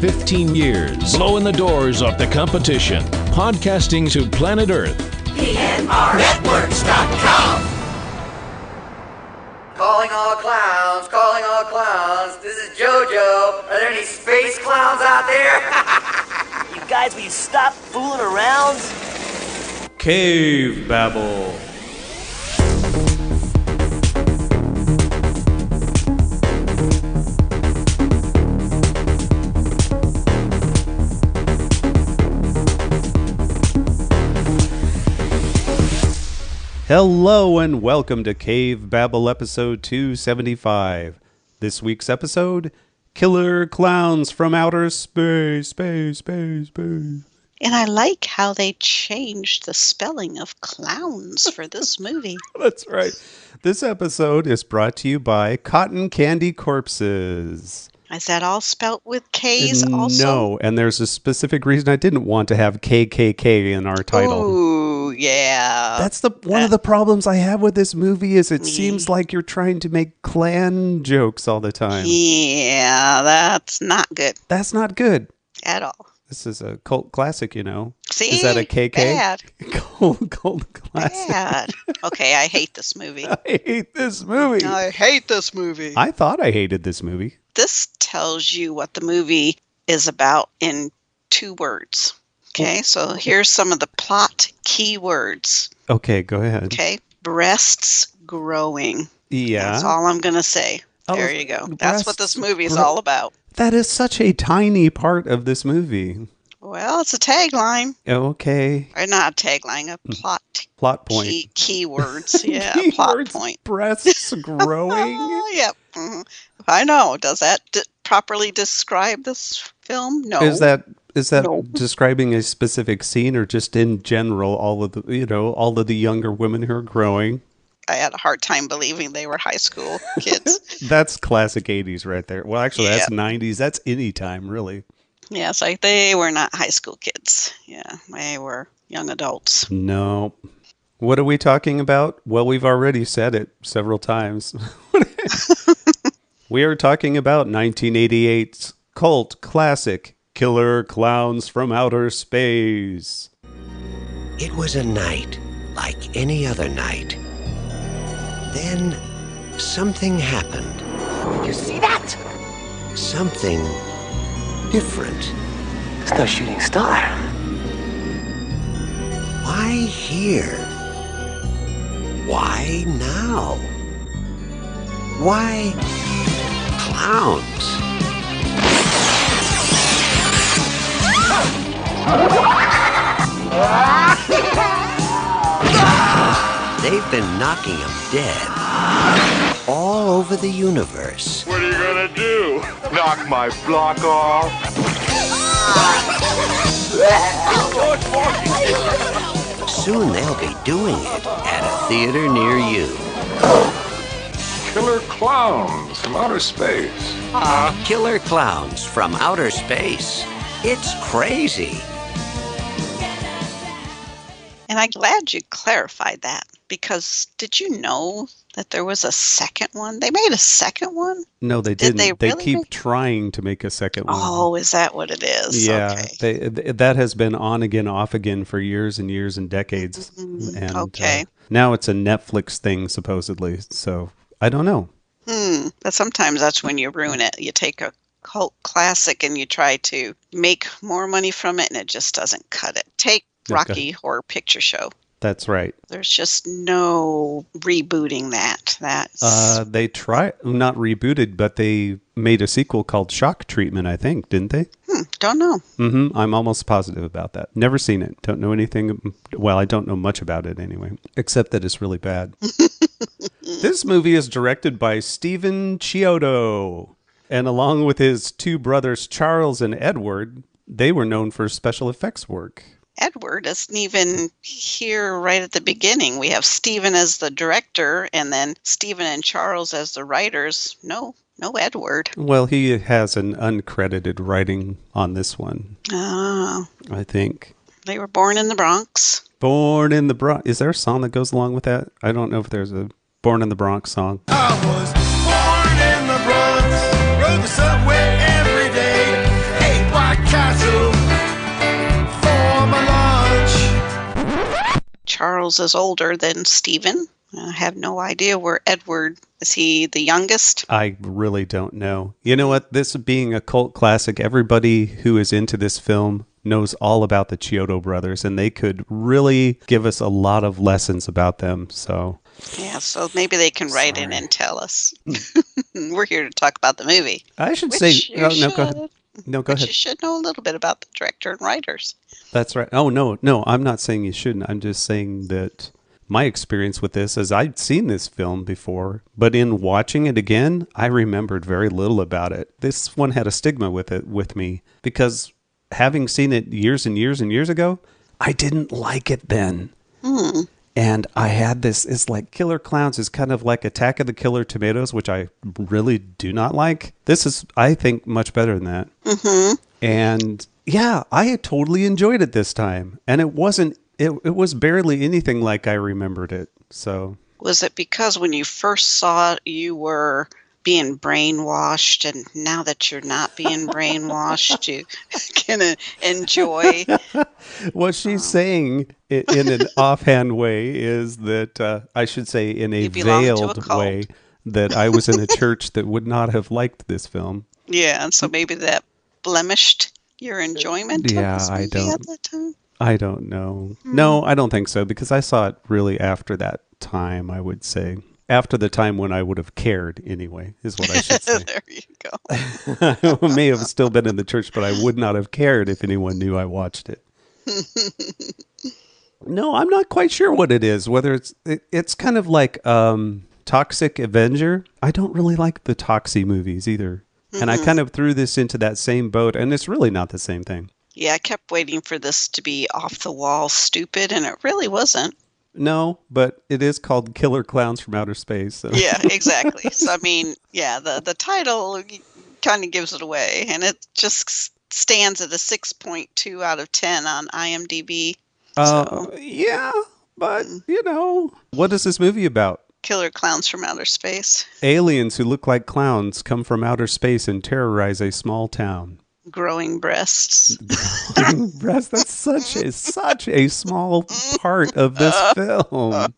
15 years, blowing the doors off the competition. Podcasting to planet Earth. PNRnetworks.com. Calling all clowns, calling all clowns. This is JoJo. Are there any space clowns out there? You guys, will you stop fooling around? Cavebabble. Hello and welcome to Cavebabble episode 275. This week's episode, Killer Clowns from Outer Space. And I like how they changed the spelling of clowns for this movie. That's right. This episode is brought to you by Cotton Candy Corpses. Is that all spelt with K's also? No, and there's a specific reason I didn't want to have KKK in our title. Ooh, yeah. That's one of the problems I have with this movie is it seems like you're trying to make Klan jokes all the time. Yeah, that's not good. That's not good. At all. This is a cult classic, you know. See? Is that a KK? Bad. Cult classic. Bad. Okay, I hate this movie. I hate this movie. I hate this movie. I thought I hated this movie. This tells you what the movie is about in 2 words. Okay, so here's some of the plot keywords. Okay, go ahead. Okay, breasts growing. Yeah. That's all I'm going to say. There you go. That's what this movie is all about. That is such a tiny part of this movie. Well, it's a tagline. Okay. Or not a tagline, a plot point. Keywords. Yeah, Keywords, plot point. Breasts growing. Yep. Mm-hmm. I know. Does that properly describe this film? No. Is that No. describing a specific scene or just in general all of the younger women who are growing? I had a hard time believing they were high school kids. That's classic 80s right there. Well, actually, that's 90s. That's any time, really. Yeah, it's like they were not high school kids. Yeah, they were young adults. No. What are we talking about? Well, we've already said it several times. We are talking about 1988's cult classic, Killer Clowns from Outer Space. It was a night like any other night. Then something happened. Did you see that? Something different. It's no shooting star. Why here? Why now? Why clowns? They've been knocking them dead all over the universe. What are you gonna do? Knock my block off? Soon they'll be doing it at a theater near you. Killer clowns from outer space. Killer Clowns from Outer Space. It's crazy. And I'm glad you clarified that, because did you know that there was a second one? They made a second one? No, they didn't. They really keep trying to make a second one. Oh, is that what it is? Yeah, Okay. that has been on again, off again for years and years and decades. And Okay. now it's a Netflix thing, supposedly. So I don't know. But sometimes that's when you ruin it. You take a cult classic and you try to make more money from it, and it just doesn't cut it. Take Rocky Horror Picture Show. That's right. There's just no rebooting that. They not rebooted, but they made a sequel called Shock Treatment, I think, didn't they? Don't know. I'm almost positive about that. Never seen it. Don't know anything. Well, I don't know much about it anyway, except that it's really bad. This movie is directed by Stephen Chiodo, and along with his 2 brothers, Charles and Edward, they were known for special effects work. Edward isn't even here right at the beginning. We have Stephen as the director, and then Stephen and Charles as the writers. No Edward. Well, he has an uncredited writing on this one. Oh. I think. They were born in the Bronx. Born in the Bronx. Is there a song that goes along with that? I don't know if there's a Born in the Bronx song. I was born in the Bronx, rode the subway every day. Hey, Charles is older than Stephen. I have no idea where Edward, is he the youngest? I really don't know. You know what? This being a cult classic, everybody who is into this film knows all about the Chiodo brothers, and they could really give us a lot of lessons about them. So Yeah, so maybe they can write in and tell us. We're here to talk about the movie. I should Which say, you no, go should. ahead. No, go But ahead. you should know a little bit about the director and writers. That's right. Oh, no, I'm not saying you shouldn't. I'm just saying that my experience with this is I'd seen this film before, but in watching it again, I remembered very little about it. This one had a stigma with me because having seen it years and years and years ago, I didn't like it then. And I had this, it's like Killer Klowns is kind of like Attack of the Killer Tomatoes, which I really do not like. This is, I think, much better than that. And yeah, I had totally enjoyed it this time. And it wasn't, it was barely anything like I remembered it. So Was it because when you first saw it, you were being brainwashed, and now that you're not being brainwashed, you can enjoy? what she's saying in an offhand way is that, I should say in a You belong to a veiled cult. way, that I was in a church that would not have liked this film. Yeah, and so maybe that blemished your enjoyment Yeah, of this I movie don't- at that time? I don't know. No, I don't think so, because I saw it really after that time, I would say. After the time when I would have cared, anyway, is what I should say. There you go. I may have still been in the church, but I would not have cared if anyone knew I watched it. No, I'm not quite sure what it is. Whether it's kind of like Toxic Avenger. I don't really like the Toxie movies either. And I kind of threw this into that same boat, and it's really not the same thing. Yeah, I kept waiting for this to be off the wall stupid, and it really wasn't. No, but it is called Killer Klowns from Outer Space. So. Yeah, exactly. So, I mean, yeah, the title kind of gives it away, and it just stands at a 6.2 out of 10 on IMDb. Yeah, but, what is this movie about? Killer Klowns from Outer Space. Aliens who look like clowns come from outer space and terrorize a small town. Growing breasts. Breast, that's such a small part of this film.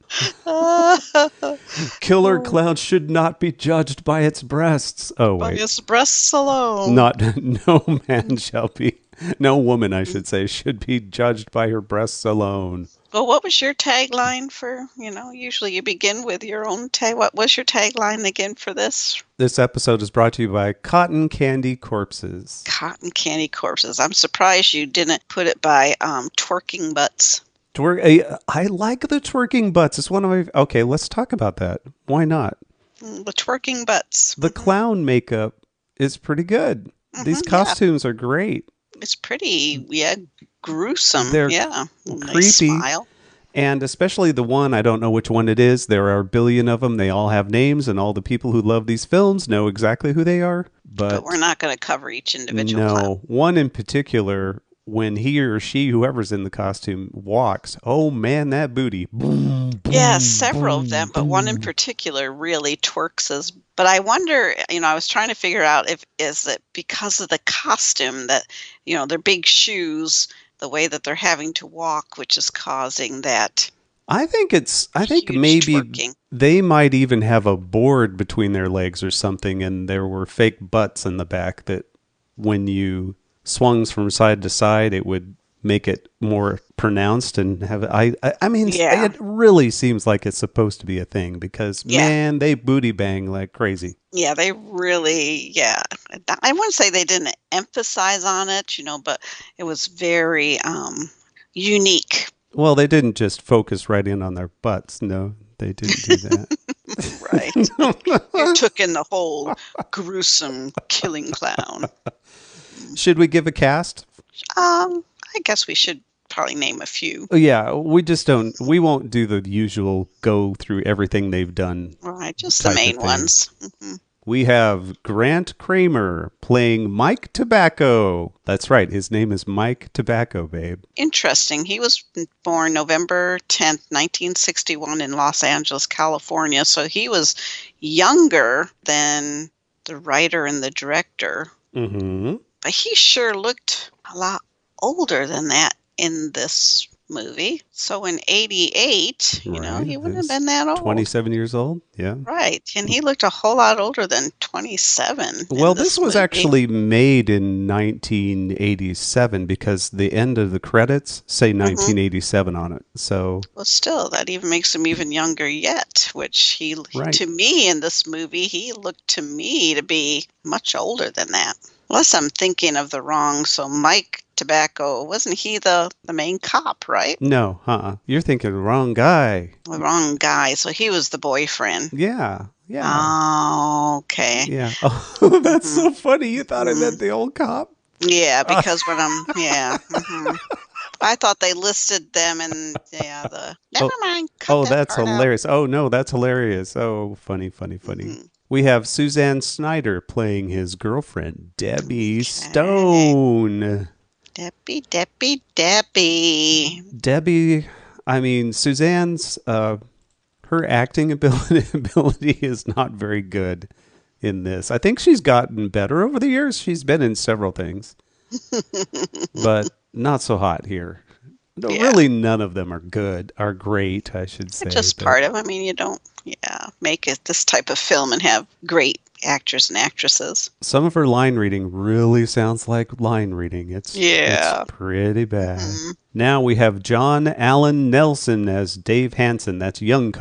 Killer Clown should not be judged by its breasts. Oh, By wait. its breasts alone. No man shall be, no woman, I should say, should be judged by her breasts alone. Well, what was your tagline for, usually you begin with your own tag. What was your tagline again for this? This episode is brought to you by Cotton Candy Corpses. Cotton Candy Corpses. I'm surprised you didn't put it by Twerking Butts. I like the twerking butts. It's one of my... Okay, let's talk about that. Why not? The Twerking Butts. The clown makeup is pretty good. These costumes are great. It's pretty, gruesome. They're When creepy. They smile. And especially the one, I don't know which one it is. There are a billion of them. They all have names, and all the people who love these films know exactly who they are. But we're not going to cover each individual no, clown. one in particular, when he or she, whoever's in the costume, walks, oh man, that booty. Boom, boom, Yeah, several of boom, them, but one in particular really twerks. But I wonder, I was trying to figure out is it because of the costume that, their big shoes, the way that they're having to walk, which is causing that. I think huge maybe twerking. they might even have a board between their legs or something, and there were fake butts in the back that when you swung from side to side, it would make it more pronounced and have I mean, Yeah. It really seems like it's supposed to be a thing because man, they booty bang like crazy. Yeah, they really, I wouldn't say they didn't emphasize on it, but it was very unique. Well, they didn't just focus right in on their butts. No, they didn't do that. Right. You took in the whole gruesome killing clown. Should we give a cast? I guess we should probably name a few. Yeah, we won't do the usual go through everything they've done. Right, just the type of main thing. ones. Mhm. We have Grant Kramer playing Mike Tobacco. That's right. His name is Mike Tobacco, babe. Interesting. He was born November 10th, 1961 in Los Angeles, California. So he was younger than the writer and the director. Mm-hmm. But he sure looked a lot older than that in this movie. So in 88, he Right. wouldn't have been that old. 27 years old. Yeah. Right. And he looked a whole lot older than 27. Well, this was movie. actually made in 1987 because the end of the credits say 1987 on it. So, well, still, that even makes him even younger yet, which to me in this movie, he looked to me to be much older than that. Unless I'm thinking of the wrong. So Mike Tobacco, wasn't he the main cop, right? No, You're thinking of the wrong guy. The wrong guy. So he was the boyfriend. Yeah. Yeah. Oh, okay. Yeah. Oh, that's so funny. You thought I meant the old cop? Yeah, because when I thought they listed them in never mind. Oh, that's hilarious. Oh, no, that's hilarious. Oh, funny. We have Suzanne Snyder playing his girlfriend, Debbie Stone. Debbie. Debbie, I mean, Suzanne's, her acting ability is not very good in this. I think she's gotten better over the years. She's been in several things, but not so hot here. No, really, none of them are great, I should say. Just part of it. I mean, you don't, make it this type of film and have great actors and actresses. Some of her line reading really sounds like line reading. It's pretty bad. Now we have John Allen Nelson as Dave Hansen. That's young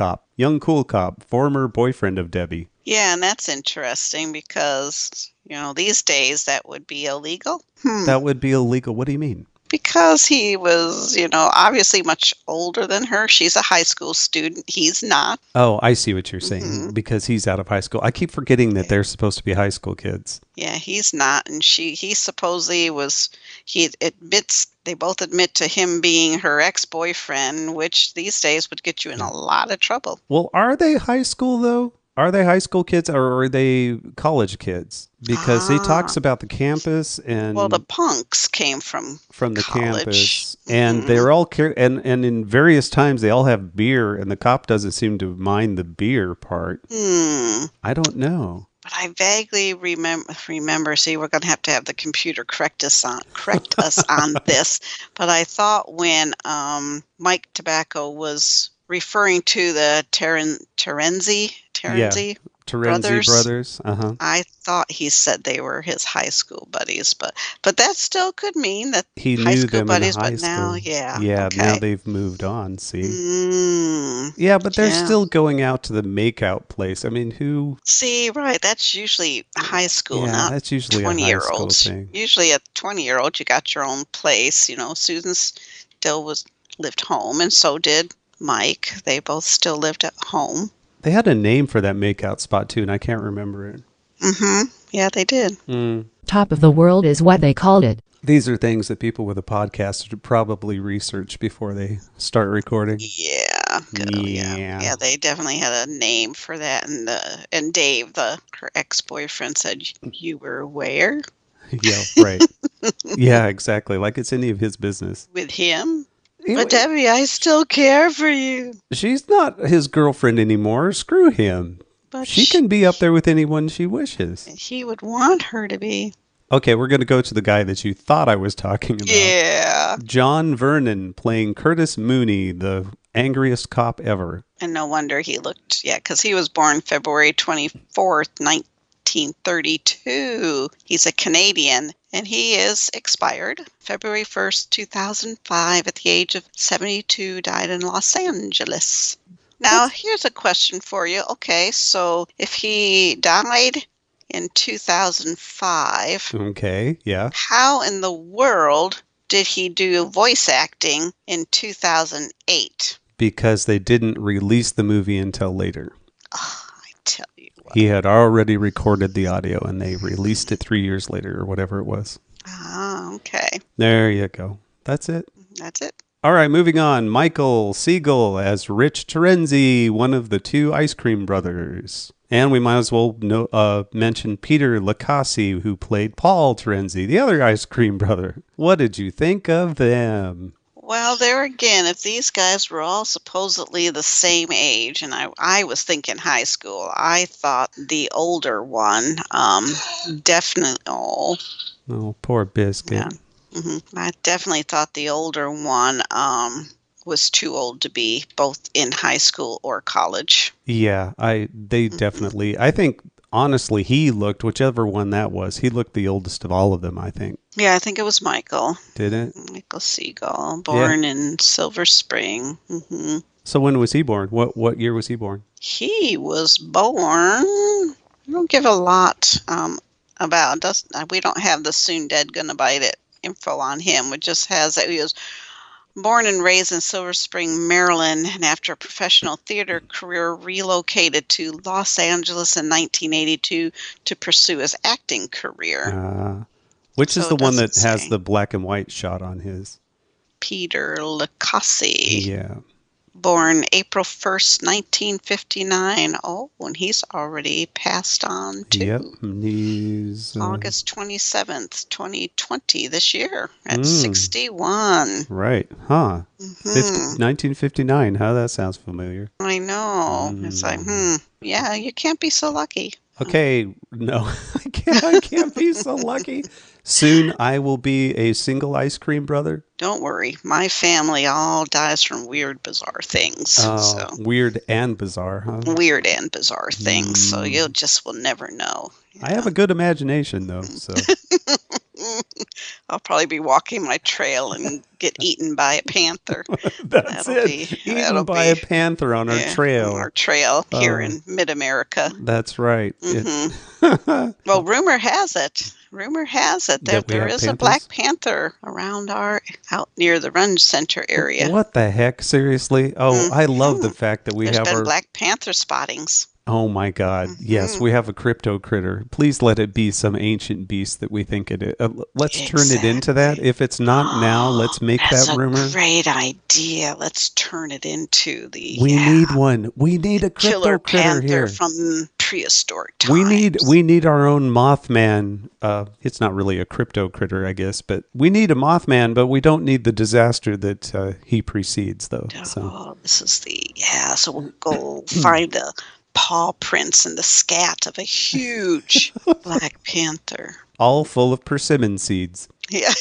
cool cop, former boyfriend of Debbie. Yeah, and that's interesting because, these days that would be illegal. That would be illegal. What do you mean? Because he was, obviously much older than her. She's a high school student. He's not. Oh, I see what you're saying. Because he's out of high school. I keep forgetting that they're supposed to be high school kids. Yeah, he's not. And he supposedly was, they both admit to him being her ex-boyfriend, which these days would get you in a lot of trouble. Well, are they high school, though? Are they high school kids or are they college kids? Because he talks about the campus and... Well, the punks came from the college. Campus. And they're all... And in various times, they all have beer, and the cop doesn't seem to mind the beer part. I don't know. But I vaguely remember, see, we're going to have the computer correct us on this. But I thought when Mike Tobacco was referring to the Terenzi brothers. I thought he said they were his high school buddies, but that still could mean that he high knew school them buddies. in high but school. now, now they've moved on. See, but they're still going out to the makeout place. I mean, who? See, right? That's usually high school. Yeah, that's usually 20-year-olds. Usually, a 20-year-old, you got your own place. Susan still lived home, and so did Mike. They both still lived at home. They had a name for that makeout spot, too, and I can't remember it. Yeah, they did. Top of the world is what they called it. These are things that people with a podcast should probably research before they start recording. Yeah. Yeah, they definitely had a name for that. And Dave, her ex-boyfriend, said, "You were where?" Yeah, right. Yeah, exactly. Like it's any of his business. With him? But Debbie, I still care for you. She's not his girlfriend anymore. Screw him. But she can be up there with anyone she wishes. He would want her to be. Okay, we're going to go to the guy that you thought I was talking about. Yeah. John Vernon playing Curtis Mooney, the angriest cop ever. And no wonder he looked, because he was born February 24th, 1932. He's a Canadian. And he is expired February 1st, 2005, at the age of 72, died in Los Angeles. Now, here's a question for you. Okay, so if he died in 2005, okay, yeah, how in the world did he do voice acting in 2008? Because they didn't release the movie until later. Oh, I tell you. He had already recorded the audio, and they released it 3 years later, or whatever it was. Ah, okay. There you go. That's it. That's it. All right, moving on. Michael Siegel as Rich Terenzi, one of the two ice cream brothers. And we might as well mention Peter Licassi, who played Paul Terenzi, the other ice cream brother. What did you think of them? Well, there again, if these guys were all supposedly the same age, and I was thinking high school, I thought the older one definitely... Oh, poor Biscuit. Yeah. I definitely thought the older one was too old to be both in high school or college. Yeah, they definitely. I think honestly, he looked, whichever one that was, he looked the oldest of all of them. I think. Yeah, I think it was Michael. Did it? Michael Seagull, born in Silver Spring. Mm-hmm. So when was he born? What year was he born? He was born. We don't give a lot about. We don't have the soon dead gonna bite it info on him. It just has that he was born and raised in Silver Spring, Maryland, and after a professional theater career, relocated to Los Angeles in 1982 to pursue his acting career. Which is the one that has the black and white shot on his? Peter Licassi. Yeah. Born April 1st, 1959. Oh, and he's already passed on, too. Yep. He's... August 27th, 2020, this year, at 61. Right. Huh. 1959. Huh? That sounds familiar. I know. It's like, yeah, you can't be so lucky. Okay. No, I can't be so lucky. Soon I will be a single ice cream brother. Don't worry. My family all dies from weird, bizarre things. Weird and bizarre, huh? Weird and bizarre things. So you just will never know. I have a good imagination, though. So I'll probably be walking my trail and get eaten by a panther. That's eaten by a panther on our trail. On our trail here in mid-America. That's right. Well, rumor has it there is a black panther around out near the Run Center area. What the heck? Seriously? Oh, I love the fact that There's been black panther spottings. Oh my God. Yes, we have a crypto critter. Please let it be some ancient beast that we think it is. Let's turn it into that. If it's not now, let's make that rumor. That's a great idea. Let's turn it into We need one. We need a crypto killer critter panther here. From prehistoric times. We need our own Mothman. It's not really a crypto critter, I guess, but we need a Mothman, but we don't need the disaster that he precedes, though. This is so we'll go find the paw prints and the scat of a huge black panther. All full of persimmon seeds. Yeah,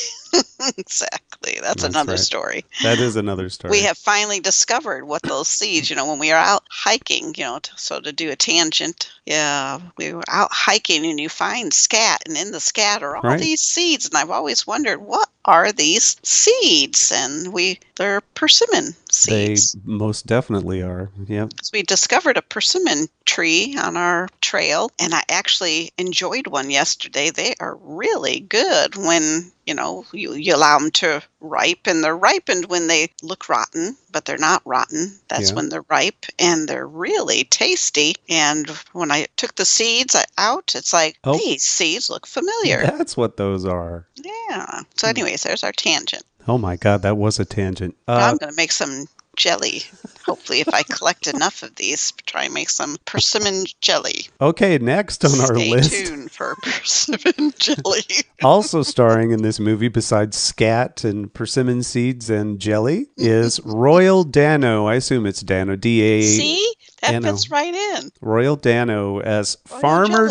exactly. That's another story. That is another story. We have finally discovered what those seeds, when we are out hiking, to do a tangent. Yeah, we were out hiking and you find scat, and in the scat are all these seeds. And I've always wondered, what are these seeds? And they're persimmon seeds. They most definitely are. Yep. We discovered a persimmon tree on our trail, and I actually enjoyed one yesterday. They are really good when you allow them to ripen. They're ripened when they look rotten, but they're not rotten. That's when they're ripe, and they're really tasty. And when I took the seeds out, it's like, these seeds look familiar. That's what those are. Yeah. So anyways, there's our tangent. Oh my God, that was a tangent. I'm going to make some jelly. Hopefully, if I collect enough of these, try and make some persimmon jelly. Okay, next on our list. Stay tuned for persimmon jelly. Also starring in this movie, besides scat and persimmon seeds and jelly, is Royal Dano. I assume it's Dano. D-A. See? That fits right in. Royal Dano as Farmer...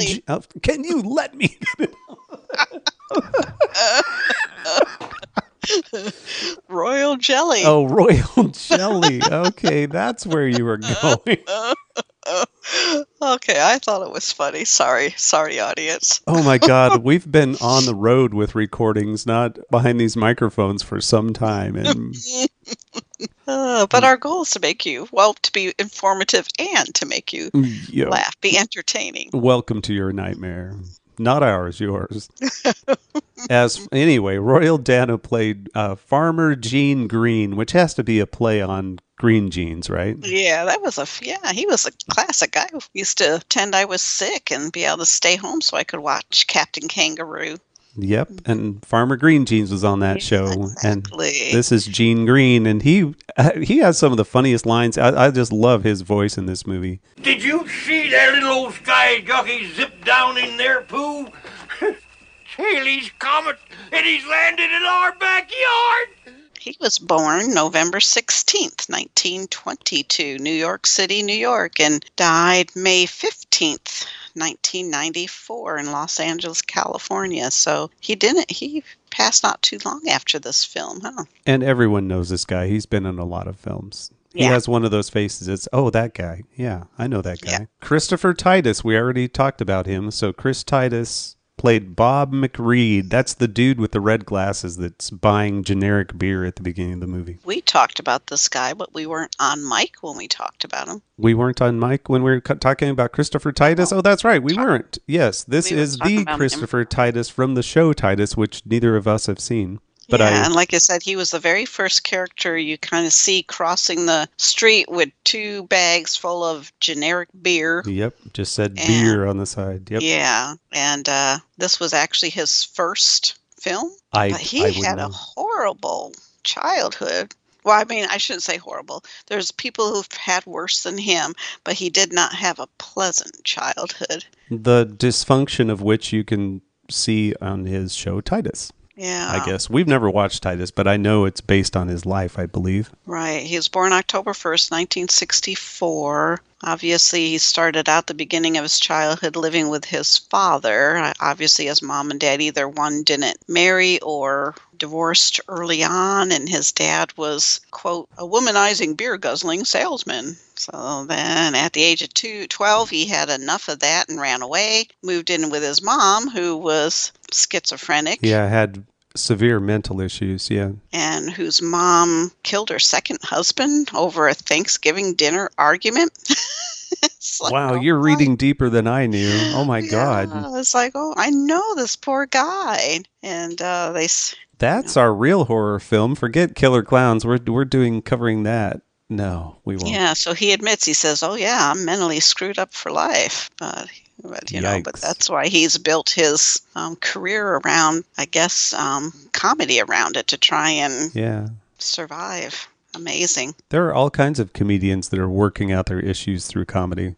Can you let me... Royal jelly. Oh, royal jelly. Okay, that's where you were going. Okay, I thought it was funny. Sorry, audience. Oh my God, we've been on the road with recordings, not behind these microphones for some time. And but our goal is to make you, to be informative and to make you laugh, be entertaining. Welcome to your nightmare. Not ours, yours. Anyway, Royal Dano played Farmer Gene Green, which has to be a play on Green Jeans, right? Yeah, he was a classic. I used to pretend I was sick and be able to stay home so I could watch Captain Kangaroo. Yep, and Farmer Green Jeans was on that show, exactly. And this is Gene Green, and he has some of the funniest lines. I just love his voice in this movie. Did you see that little old sky jockey zip down in their pool? Haley's Comet, and he's landed in our backyard. He was born November 16th, 1922, New York City, New York, and died May 15th, 1994 in Los Angeles, California. So he passed not too long after this film, huh? And everyone knows this guy. He's been in a lot of films. He has one of those faces. It's, oh, that guy. Yeah, I know that guy. Yeah. Christopher Titus. We already talked about him. So Chris Titus played Bob McReed. That's the dude with the red glasses that's buying generic beer at the beginning of the movie. We talked about this guy, but we weren't on mic when we talked about him. We weren't on mic when we were talking about Christopher Titus? Oh, that's right. We weren't. Yes, this is the Christopher Titus from the show Titus, which neither of us have seen. But and like I said, he was the very first character you kind of see crossing the street with 2 bags full of generic beer. Yep, just said beer on the side. Yep. Yeah, and this was actually his first film. But he had a horrible childhood. Well, I mean, I shouldn't say horrible. There's people who've had worse than him, but he did not have a pleasant childhood. The dysfunction of which you can see on his show Titus. Yeah. I guess. We've never watched Titus, but I know it's based on his life, I believe. Right. He was born October 1st, 1964. Obviously, he started out the beginning of his childhood living with his father. Obviously, his mom and dad, either one didn't marry or divorced early on, and his dad was, quote, a womanizing beer-guzzling salesman. So then at the age of 12, he had enough of that and ran away, moved in with his mom, who was schizophrenic. Yeah, had severe mental issues, yeah. And whose mom killed her second husband over a Thanksgiving dinner argument. Like, wow, you're reading deeper than I knew. Oh my God. It's like, oh, I know this poor guy. And that's our real horror film. Forget Killer Klowns. We're covering that. No, we won't. Yeah, so he admits, he says, oh yeah, I'm mentally screwed up for life. But that's why he's built his career around, I guess, comedy around it to try and survive. Amazing. There are all kinds of comedians that are working out their issues through comedy.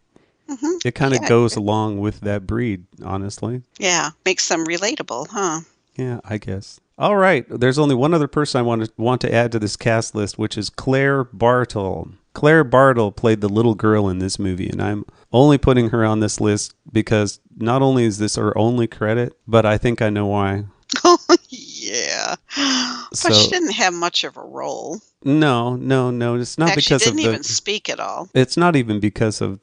Mm-hmm. It kind of goes along with that breed, honestly. Yeah, makes them relatable, huh? Yeah, I guess. All right, there's only one other person I want to add to this cast list, which is Claire Bartle. Claire Bartle played the little girl in this movie, and I'm only putting her on this list because not only is this her only credit, but I think I know why. Oh, yeah. But she didn't have much of a role. No. It's not because she didn't even speak at all. It's not even because of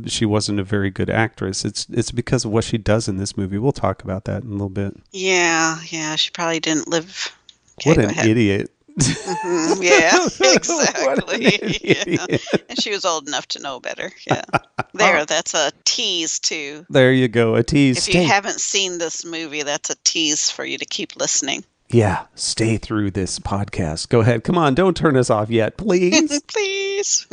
she wasn't a very good actress. It's because of what she does in this movie. We'll talk about that in a little bit. Yeah. She probably didn't live. Okay, what an idiot. Mm-hmm. Yeah, exactly. Yeah. And she was old enough to know better. Yeah. That's a tease too. There you go, a tease. If you haven't seen this movie, that's a tease for you to keep listening. Yeah, stay through this podcast. Go ahead. Come on, don't turn us off yet, please. Please.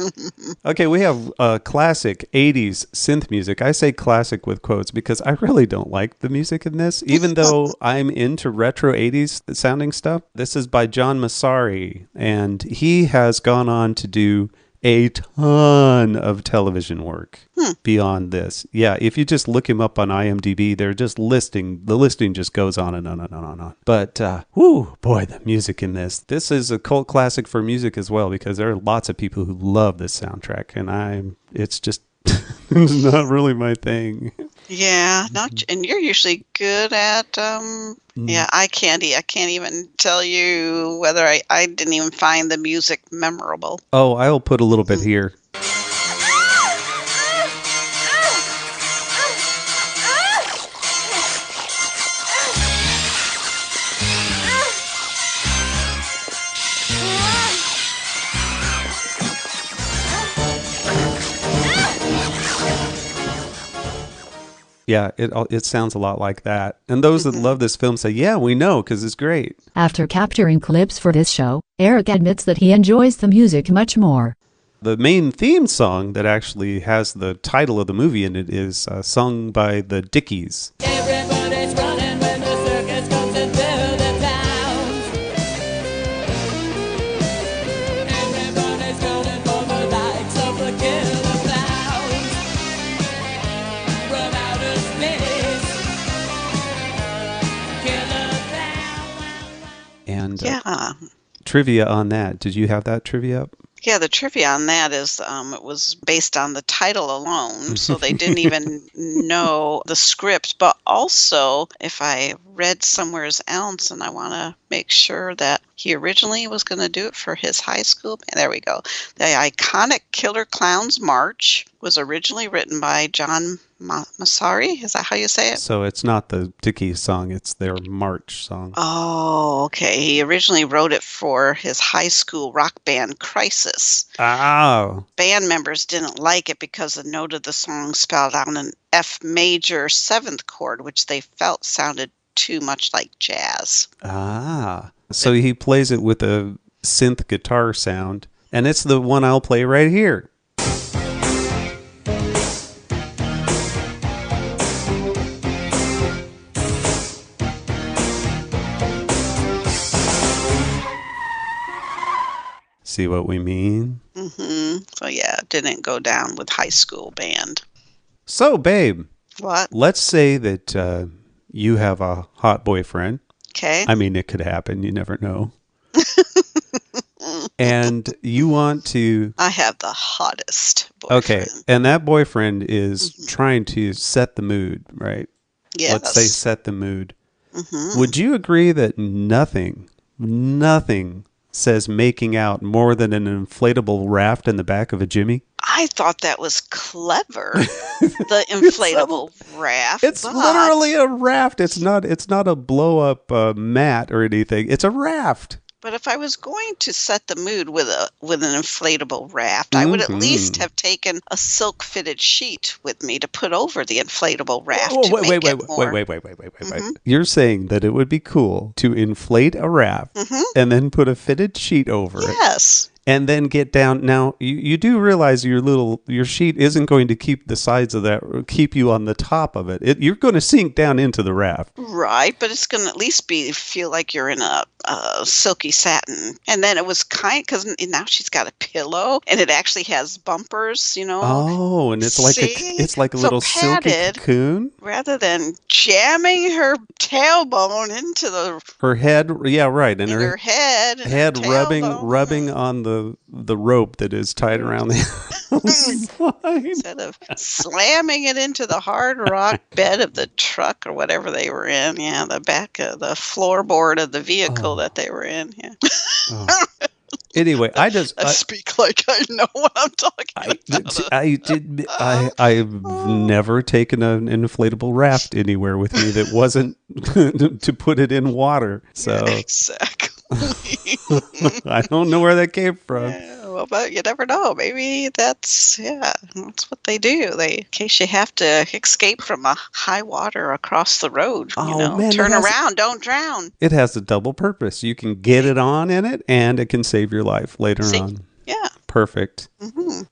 Okay, we have classic 80s synth music. I say classic with quotes because I really don't like the music in this, even though I'm into retro 80s sounding stuff. This is by John Massari, and he has gone on to do a ton of television work beyond this. Yeah, if you just look him up on IMDb, they're just the listing just goes on and on and on and on. But, boy, the music in this. This is a cult classic for music as well, because there are lots of people who love this soundtrack, and it's just it's not really my thing. Yeah, and you're usually good at I can't even tell you whether I didn't even find the music memorable. Oh, I'll put a little bit here. Yeah, it sounds a lot like that. And those that love this film say, yeah, we know, because it's great. After capturing clips for this show, Eric admits that he enjoys the music much more. The main theme song that actually has the title of the movie in it is sung by the Dickies. Everybody's running when the circus comes into the town. Everybody's running for the likes of the killer clowns. Run out of space. Killer clown. And trivia on that. Did you have that trivia up? Yeah, the trivia on that is it was based on the title alone, so they didn't even know the script. But also, if I read somewhere else, and I want to make sure that he originally was going to do it for his high school. There we go. The iconic Killer Klowns March was originally written by John Massari. Is that how you say it? So it's not the Dickie song, it's their march song. Oh, okay. He originally wrote it for his high school rock band Crisis. Oh. Band members didn't like it because the note of the song spelled out an F major 7th chord, which they felt sounded too much like jazz. Ah. So he plays it with a synth guitar sound, and it's the one I'll play right here. See what we mean? Mm-hmm. So yeah, it didn't go down with high school band. So, babe. What? Let's say that you have a hot boyfriend. Okay. I mean, it could happen. You never know. And you want to... I have the hottest boyfriend. Okay. And that boyfriend is trying to set the mood, right? Yes. Let's say set the mood. Would you agree that nothing says making out more than an inflatable raft in the back of a Jimmy? I thought that was clever. The inflatable raft. It's literally a raft. It's not a blow up mat or anything. It's a raft. But if I was going to set the mood with an inflatable raft, I would at least have taken a silk fitted sheet with me to put over the inflatable raft. Wait. You're saying that it would be cool to inflate a raft and then put a fitted sheet over it. Yes. And then get down. Now, you do realize your sheet isn't going to keep the sides of that, keep you on the top of it. You're going to sink down into the raft. Right, but it's going to at least feel like you're in a silky satin. And then it was because now she's got a pillow, and it actually has bumpers, Oh, and it's like a little silky cocoon? Rather than jamming her tailbone into her head, yeah, right. And her head rubbing on the rope that is tied around the instead of slamming it into the hard rock bed of the truck or whatever they were in. Yeah, the back of the floorboard of the vehicle that they were in. Yeah. Anyway, I speak like I know what I'm talking about. I've never taken an inflatable raft anywhere with me that wasn't to put it in water. So yeah, exactly. I don't know where that came from. Yeah, well, but you never know. Maybe that's what they do. In case you have to escape from a high water across the road. Man, turn around, don't drown. It has a double purpose. You can get it on in it, and it can save your life later on. Yeah. Perfect.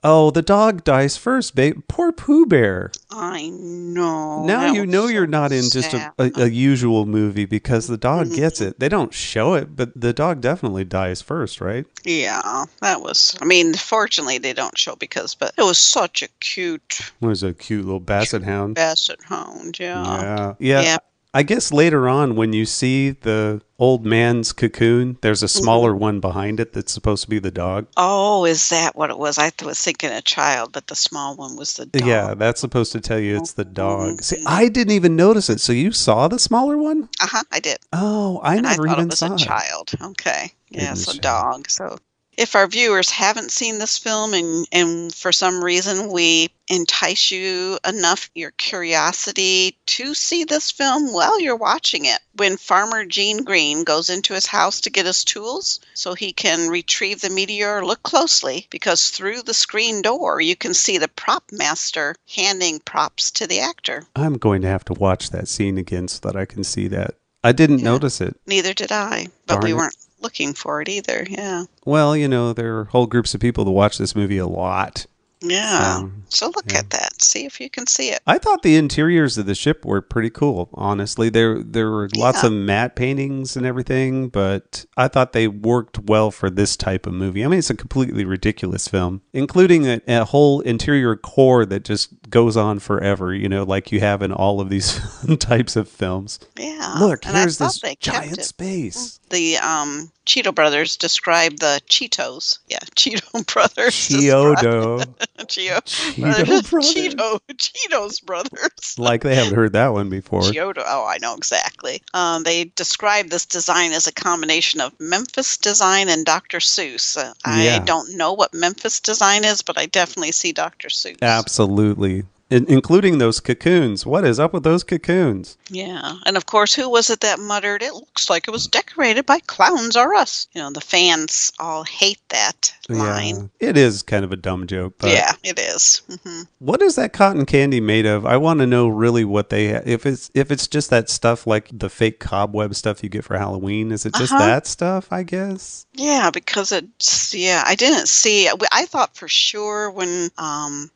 Oh, the dog dies first, babe. Poor Pooh Bear. I know. Now you know you're not in just a usual movie because the dog gets it. They don't show it, but the dog definitely dies first, right? Yeah, that was... fortunately they don't show but it was such a cute... It was a cute little basset hound. Basset hound, yeah. Yeah. I guess later on when you see the old man's cocoon, there's a smaller one behind it that's supposed to be the dog. Oh, is that what it was? I was thinking a child, but the small one was the dog. Yeah, that's supposed to tell you it's the dog. See, I didn't even notice it. So you saw the smaller one? I did. Oh, I never even saw it. I thought it was a child. Okay. Yeah, it's a dog. So if our viewers haven't seen this film and for some reason we entice you enough, your curiosity to see this film while you're watching it, when Farmer Gene Green goes into his house to get his tools so he can retrieve the meteor, look closely because through the screen door you can see the prop master handing props to the actor. I'm going to have to watch that scene again so that I can see that. I didn't notice it. Neither did I, but we weren't looking for it either. Yeah. Well, there are whole groups of people that watch this movie a lot. Yeah. So look at that. See if you can see it. I thought the interiors of the ship were pretty cool, honestly. There were lots of matte paintings and everything, but I thought they worked well for this type of movie. It's a completely ridiculous film, including a whole interior core that just goes on forever, like you have in all of these types of films. Yeah. Look, here's this giant space. The Cheeto Brothers describe the Cheetos. Yeah, Cheeto Brothers. Cheeto. Cheetos Brothers. Cheetos Brothers. Like they haven't heard that one before. Chiodo. Oh, I know exactly. They describe this design as a combination of Memphis design and Dr. Seuss. I don't know what Memphis design is, but I definitely see Dr. Seuss. Absolutely. Including those cocoons. What is up with those cocoons? Yeah. And of course, who was it that muttered, "It looks like it was decorated by Clowns or us"? You know, the fans all hate that line. Yeah. It is kind of a dumb joke. But yeah, it is. Mm-hmm. What is that cotton candy made of? I want to know really what they if it's just that stuff like the fake cobweb stuff you get for Halloween. Is it just that stuff, I guess? Yeah, because I didn't see. I thought for sure when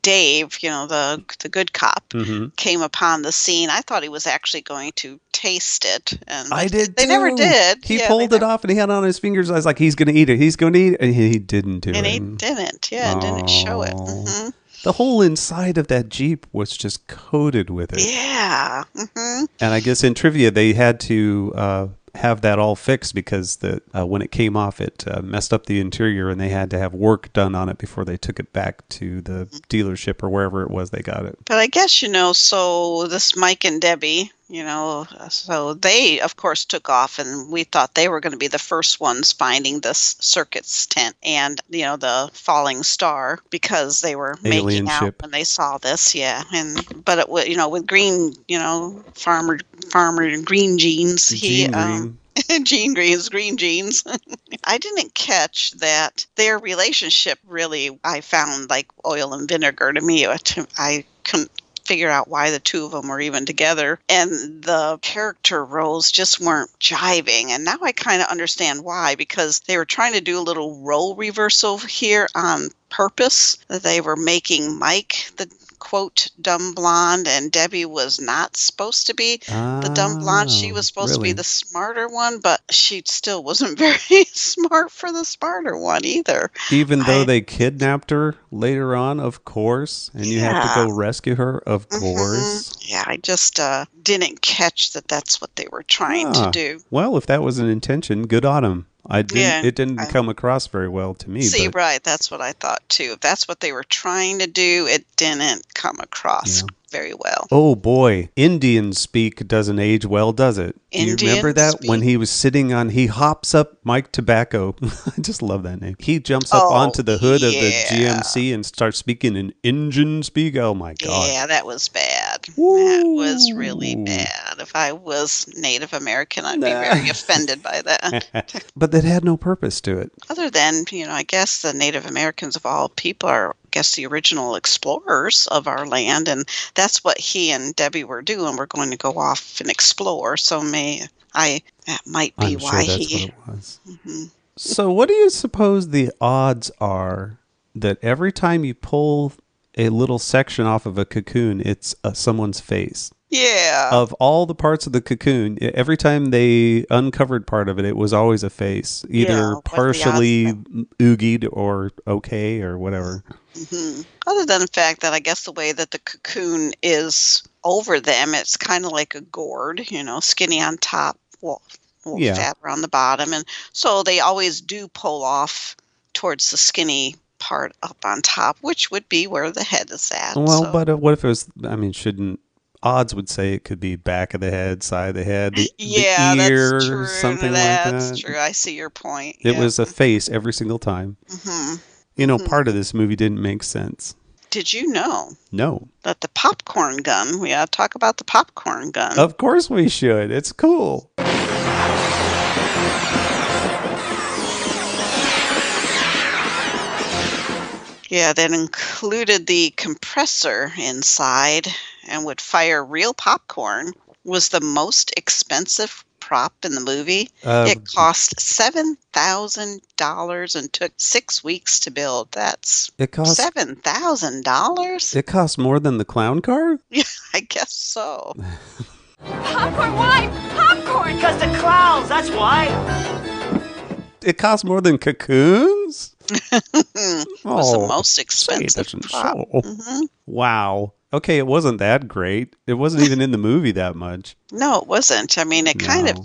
Dave, you know, the good cop, came upon the scene, I thought he was actually going to taste it. And I did They too. never did. He pulled it off and he had it on his fingers. I was like, he's going to eat it. He's going to eat it. And he didn't do it. And he didn't. Yeah, didn't show it. Mm-hmm. The whole inside of that Jeep was just coated with it. Yeah. Mm-hmm. And I guess in trivia, they had to have that all fixed because when it came off, it messed up the interior and they had to have work done on it before they took it back to the dealership or wherever it was they got it. But I guess, you know, so this Mike and Debbie, you know, so they, of course, took off, and we thought they were going to be the first ones finding this circus tent and, you know, the falling star because they were Alien making out ship. when they saw this. Yeah. But it was, you know, with Green, you know, farmer Green Jeans, Green jeans. I didn't catch that their relationship really, I found like oil and vinegar to me. I couldn't figure out why the two of them were even together, and the character roles just weren't jiving. And now I kind of understand why, because they were trying to do a little role reversal here on purpose, that they were making Mike the quote dumb blonde, and Debbie was not supposed to be the dumb blonde. She was supposed to be the smarter one, but she still wasn't very smart for the smarter one either. Even though they kidnapped her later on, of course, and you have to go rescue her, of course. Yeah, I just didn't catch that that's what they were trying to do. Well, if that was an intention, good on them. It didn't come across very well to me. See, right, that's what I thought too. If that's what they were trying to do, it didn't come across very well. Oh boy, Indian speak doesn't age well, does it? Do you remember that? When he was sitting on, he hops up Mike Tobacco. I just love that name. He jumps up onto the hood of the GMC and starts speaking in Indian speak. Oh my God. Yeah, that was bad. That was really bad. If I was Native American, I'd be very offended by that. But that had no purpose to it. Other than, you know, I guess the Native Americans of all people are, I guess, the original explorers of our land, and that's what he and Debbie were doing. We're going to go off and explore. So that might be why that's what it was. Mm-hmm. So what do you suppose the odds are that every time you pull a little section off of a cocoon, it's someone's face? Yeah. Of all the parts of the cocoon, every time they uncovered part of it, it was always a face, either partially oogied or okay or whatever. Mm-hmm. Other than the fact that I guess the way that the cocoon is over them, it's kind of like a gourd, you know, skinny on top, fat around the bottom. And so they always do pull off towards the skinny part up on top, which would be where the head is at. Well, but what if it was, odds would say it could be back of the head, side of the head, the ear, that's true. Something like that. That's true. I see your point. It was a face every single time. Mm-hmm. You know, part of this movie didn't make sense. Did you know? No. That the popcorn gun, we ought to talk about the popcorn gun. Of course we should. It's cool. Yeah, that included the compressor inside and would fire real popcorn. Was the most expensive prop in the movie. It cost $7,000 and took 6 weeks to build. That's $7,000? It cost more than the clown car? Yeah, I guess so. Popcorn? Why? Popcorn! Because the clowns, that's why. It cost more than cocoons? It was the most expensive prop. Mm-hmm. Wow. Okay, it wasn't that great. It wasn't even in the movie that much. No, it wasn't. I mean, it kind of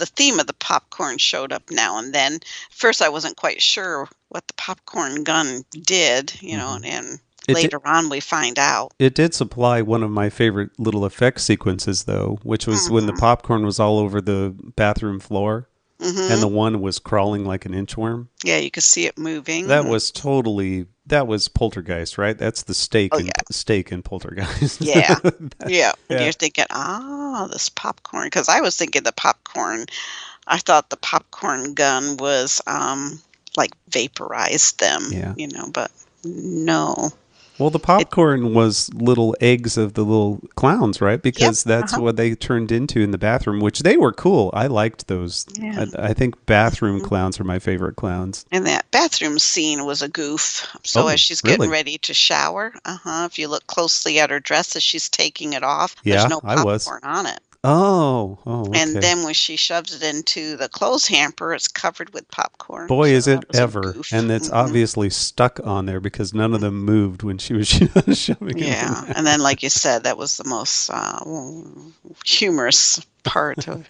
the theme of the popcorn showed up now and then. First, I wasn't quite sure what the popcorn gun did, and later on we find out. It did supply one of my favorite little effect sequences, though, which was when the popcorn was all over the bathroom floor and the one was crawling like an inchworm. Yeah, you could see it moving. That was Poltergeist, right? That's the steak in Poltergeist. Yeah. Yeah. And you're thinking, this popcorn. Because I was thinking the popcorn, I thought the popcorn gun was like vaporized them, but no. Well, the popcorn was little eggs of the little clowns, right? Because that's what they turned into in the bathroom, which they were cool. I liked those. Yeah. I think bathroom clowns are my favorite clowns. And that bathroom scene was a goof. So as she's getting ready to shower, if you look closely at her dress as she's taking it off, there's no popcorn on it. Oh, okay. And then when she shoves it into the clothes hamper, it's covered with popcorn. Boy, is it ever. And it's obviously stuck on there because none of them moved when she was shoving it. Yeah. And then, like you said, that was the most humorous part of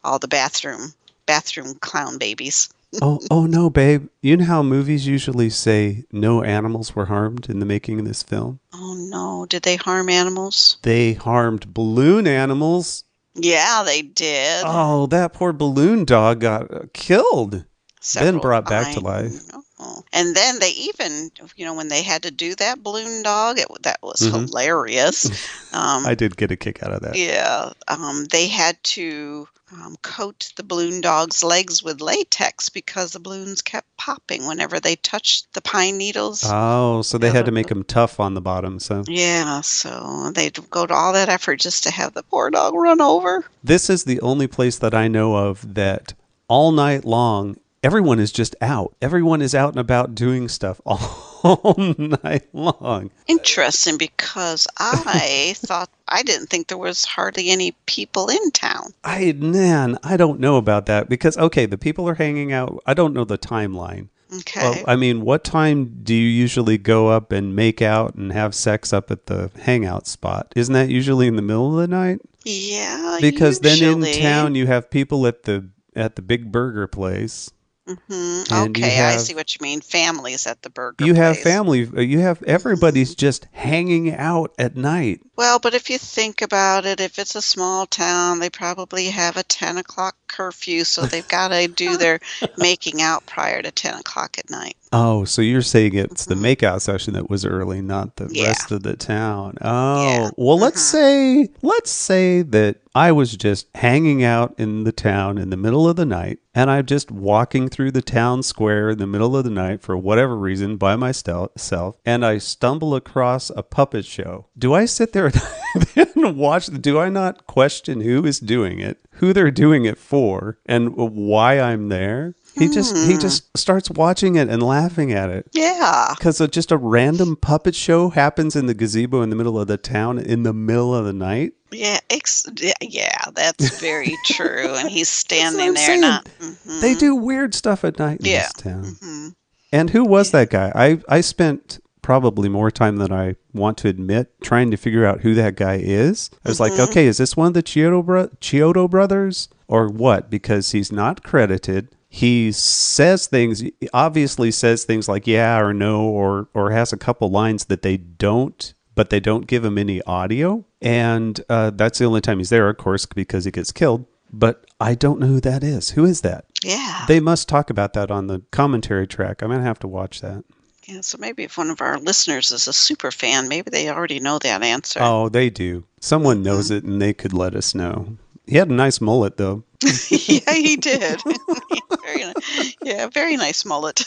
all the bathroom clown babies. Oh no, babe. You know how movies usually say no animals were harmed in the making of this film? Oh no. Did they harm animals? They harmed balloon animals. Yeah, they did. Oh, that poor balloon dog got killed. Then brought back to life. And then they even, when they had to do that balloon dog, that was hilarious. I did get a kick out of that. Yeah. They had to coat the balloon dog's legs with latex because the balloons kept popping whenever they touched the pine needles. Oh, so they had to make them tough on the bottom. So yeah, so they'd go to all that effort just to have the poor dog run over. This is the only place that I know of that all night long everyone is just out. Everyone is out and about doing stuff all night long. Interesting, because I didn't think there was hardly any people in town. I don't know about that because, okay, the people are hanging out. I don't know the timeline. Okay. Well, I mean, what time do you usually go up and make out and have sex up at the hangout spot? Isn't that usually in the middle of the night? Yeah, because then in town you have people at the big burger place. Mm-hmm. Okay, I see what you mean. Families at the burger place. You have family. You have everybody's just hanging out at night. Well, but if you think about it, if it's a small town, they probably have a 10 o'clock curfew, so they've got to do their making out prior to 10 o'clock at night. Oh, so you're saying it's the makeout session that was early, not the rest of the town. Oh, well, let's say that I was just hanging out in the town in the middle of the night, and I'm just walking through the town square in the middle of the night for whatever reason by myself, and I stumble across a puppet show. Do I sit there and watch? Do I not question who is doing it, who they're doing it for, and why I'm there? He just starts watching it and laughing at it. Yeah. Because just a random puppet show happens in the gazebo in the middle of the town in the middle of the night. Yeah, that's very true. And he's standing there. They do weird stuff at night in this town. Mm-hmm. And who was that guy? I spent probably more time than I want to admit trying to figure out who that guy is. I was like, okay, is this one of the Chiodo brothers or what? Because he's not credited. He obviously says things like yeah or no, or has a couple lines that but they don't give him any audio. And that's the only time he's there, of course, because he gets killed. But I don't know who that is. Who is that? Yeah. They must talk about that on the commentary track. I'm going to have to watch that. Yeah, so maybe if one of our listeners is a super fan, maybe they already know that answer. Oh, they do. Someone knows it, and they could let us know. He had a nice mullet, though. Yeah, he did. Very nice mullet.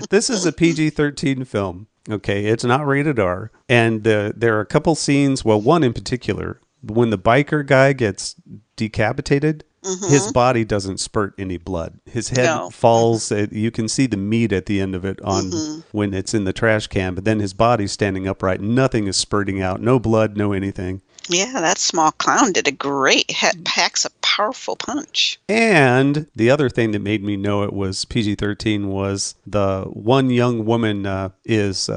This is a PG-13 film. Okay, it's not rated R. And there are a couple scenes, well, one in particular, when the biker guy gets decapitated, his body doesn't spurt any blood. His head falls. You can see the meat at the end of it when it's in the trash can, but then his body's standing upright. Nothing is spurting out. No blood, no anything. Yeah, that small clown did a great, packs a powerful punch. And the other thing that made me know it was PG-13 was the one young woman is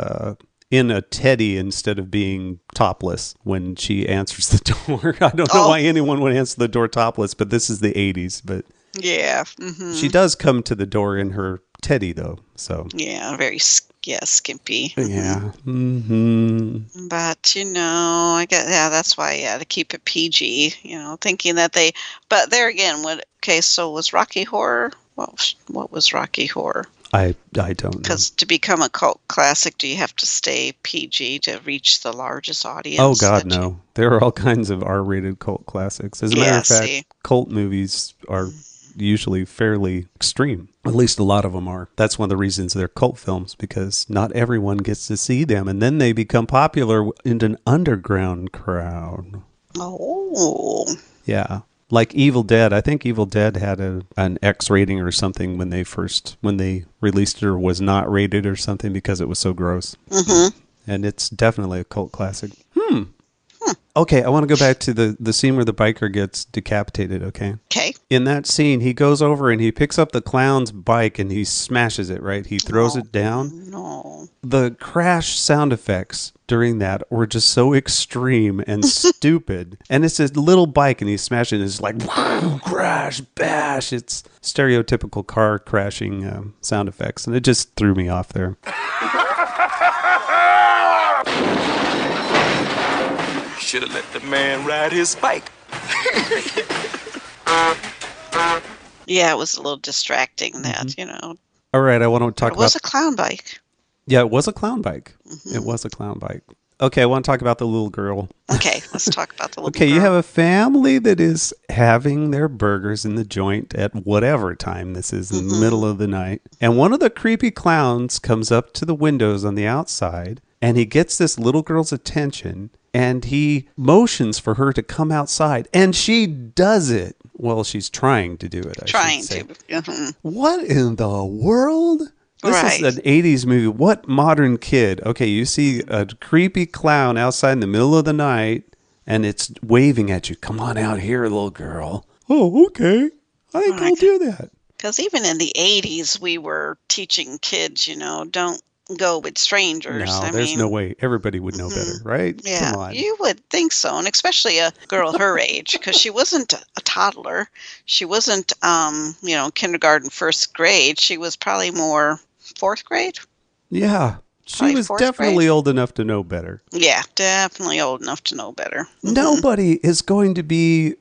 in a teddy instead of being topless when she answers the door. I don't know why anyone would answer the door topless, but this is the 80s. But yeah. She does come to the door in her teddy, though. So yeah, very skimpy. Yeah. But I get that's why to keep it PG. Thinking that but there again, so was Rocky Horror? What was Rocky Horror? I don't know. Because to become a cult classic, do you have to stay PG to reach the largest audience? Oh, God, no. There are all kinds of R-rated cult classics. As a matter of fact, cult movies are usually fairly extreme. At least a lot of them are. That's one of the reasons they're cult films, because not everyone gets to see them. And then they become popular in an underground crowd. Oh. Yeah. Like Evil Dead. I think Evil Dead had an X rating or something when they released it, or was not rated or something because it was so gross. Mm-hmm. And it's definitely a cult classic. Okay, I want to go back to the scene where the biker gets decapitated, okay? Okay. In that scene, he goes over and he picks up the clown's bike and he smashes it, right? He throws it down. No. The crash sound effects during that were just so extreme and stupid. And it's this little bike and he's smashing it. It's like, crash, bash. It's stereotypical car crashing sound effects. And it just threw me off there. Should have let the man ride his bike. Yeah, it was a little distracting that, All right, I want to talk about... It was a clown bike. Yeah, it was a clown bike. Mm-hmm. It was a clown bike. Okay, I want to talk about the little girl. Okay, let's talk about the little girl. Okay, you have a family that is having their burgers in the joint at whatever time this is, in the middle of the night. And one of the creepy clowns comes up to the windows on the outside, and he gets this little girl's attention, and he motions for her to come outside, and she does it. Well, she's trying to do it, I should say. Mm-hmm. What in the world? This is an 80s movie. What modern kid? Okay, you see a creepy clown outside in the middle of the night, and it's waving at you. Come on out here, little girl. Oh, okay. I think I'll do that. Because even in the 80s, we were teaching kids, don't go with strangers. No, there's no way. Everybody would know better, right? Yeah, Come on. You would think so, and especially a girl her age, because she wasn't a toddler. She wasn't, kindergarten, first grade. She was probably more fourth grade. Yeah, she was definitely old enough to know better. Yeah, definitely old enough to know better. Nobody is going to be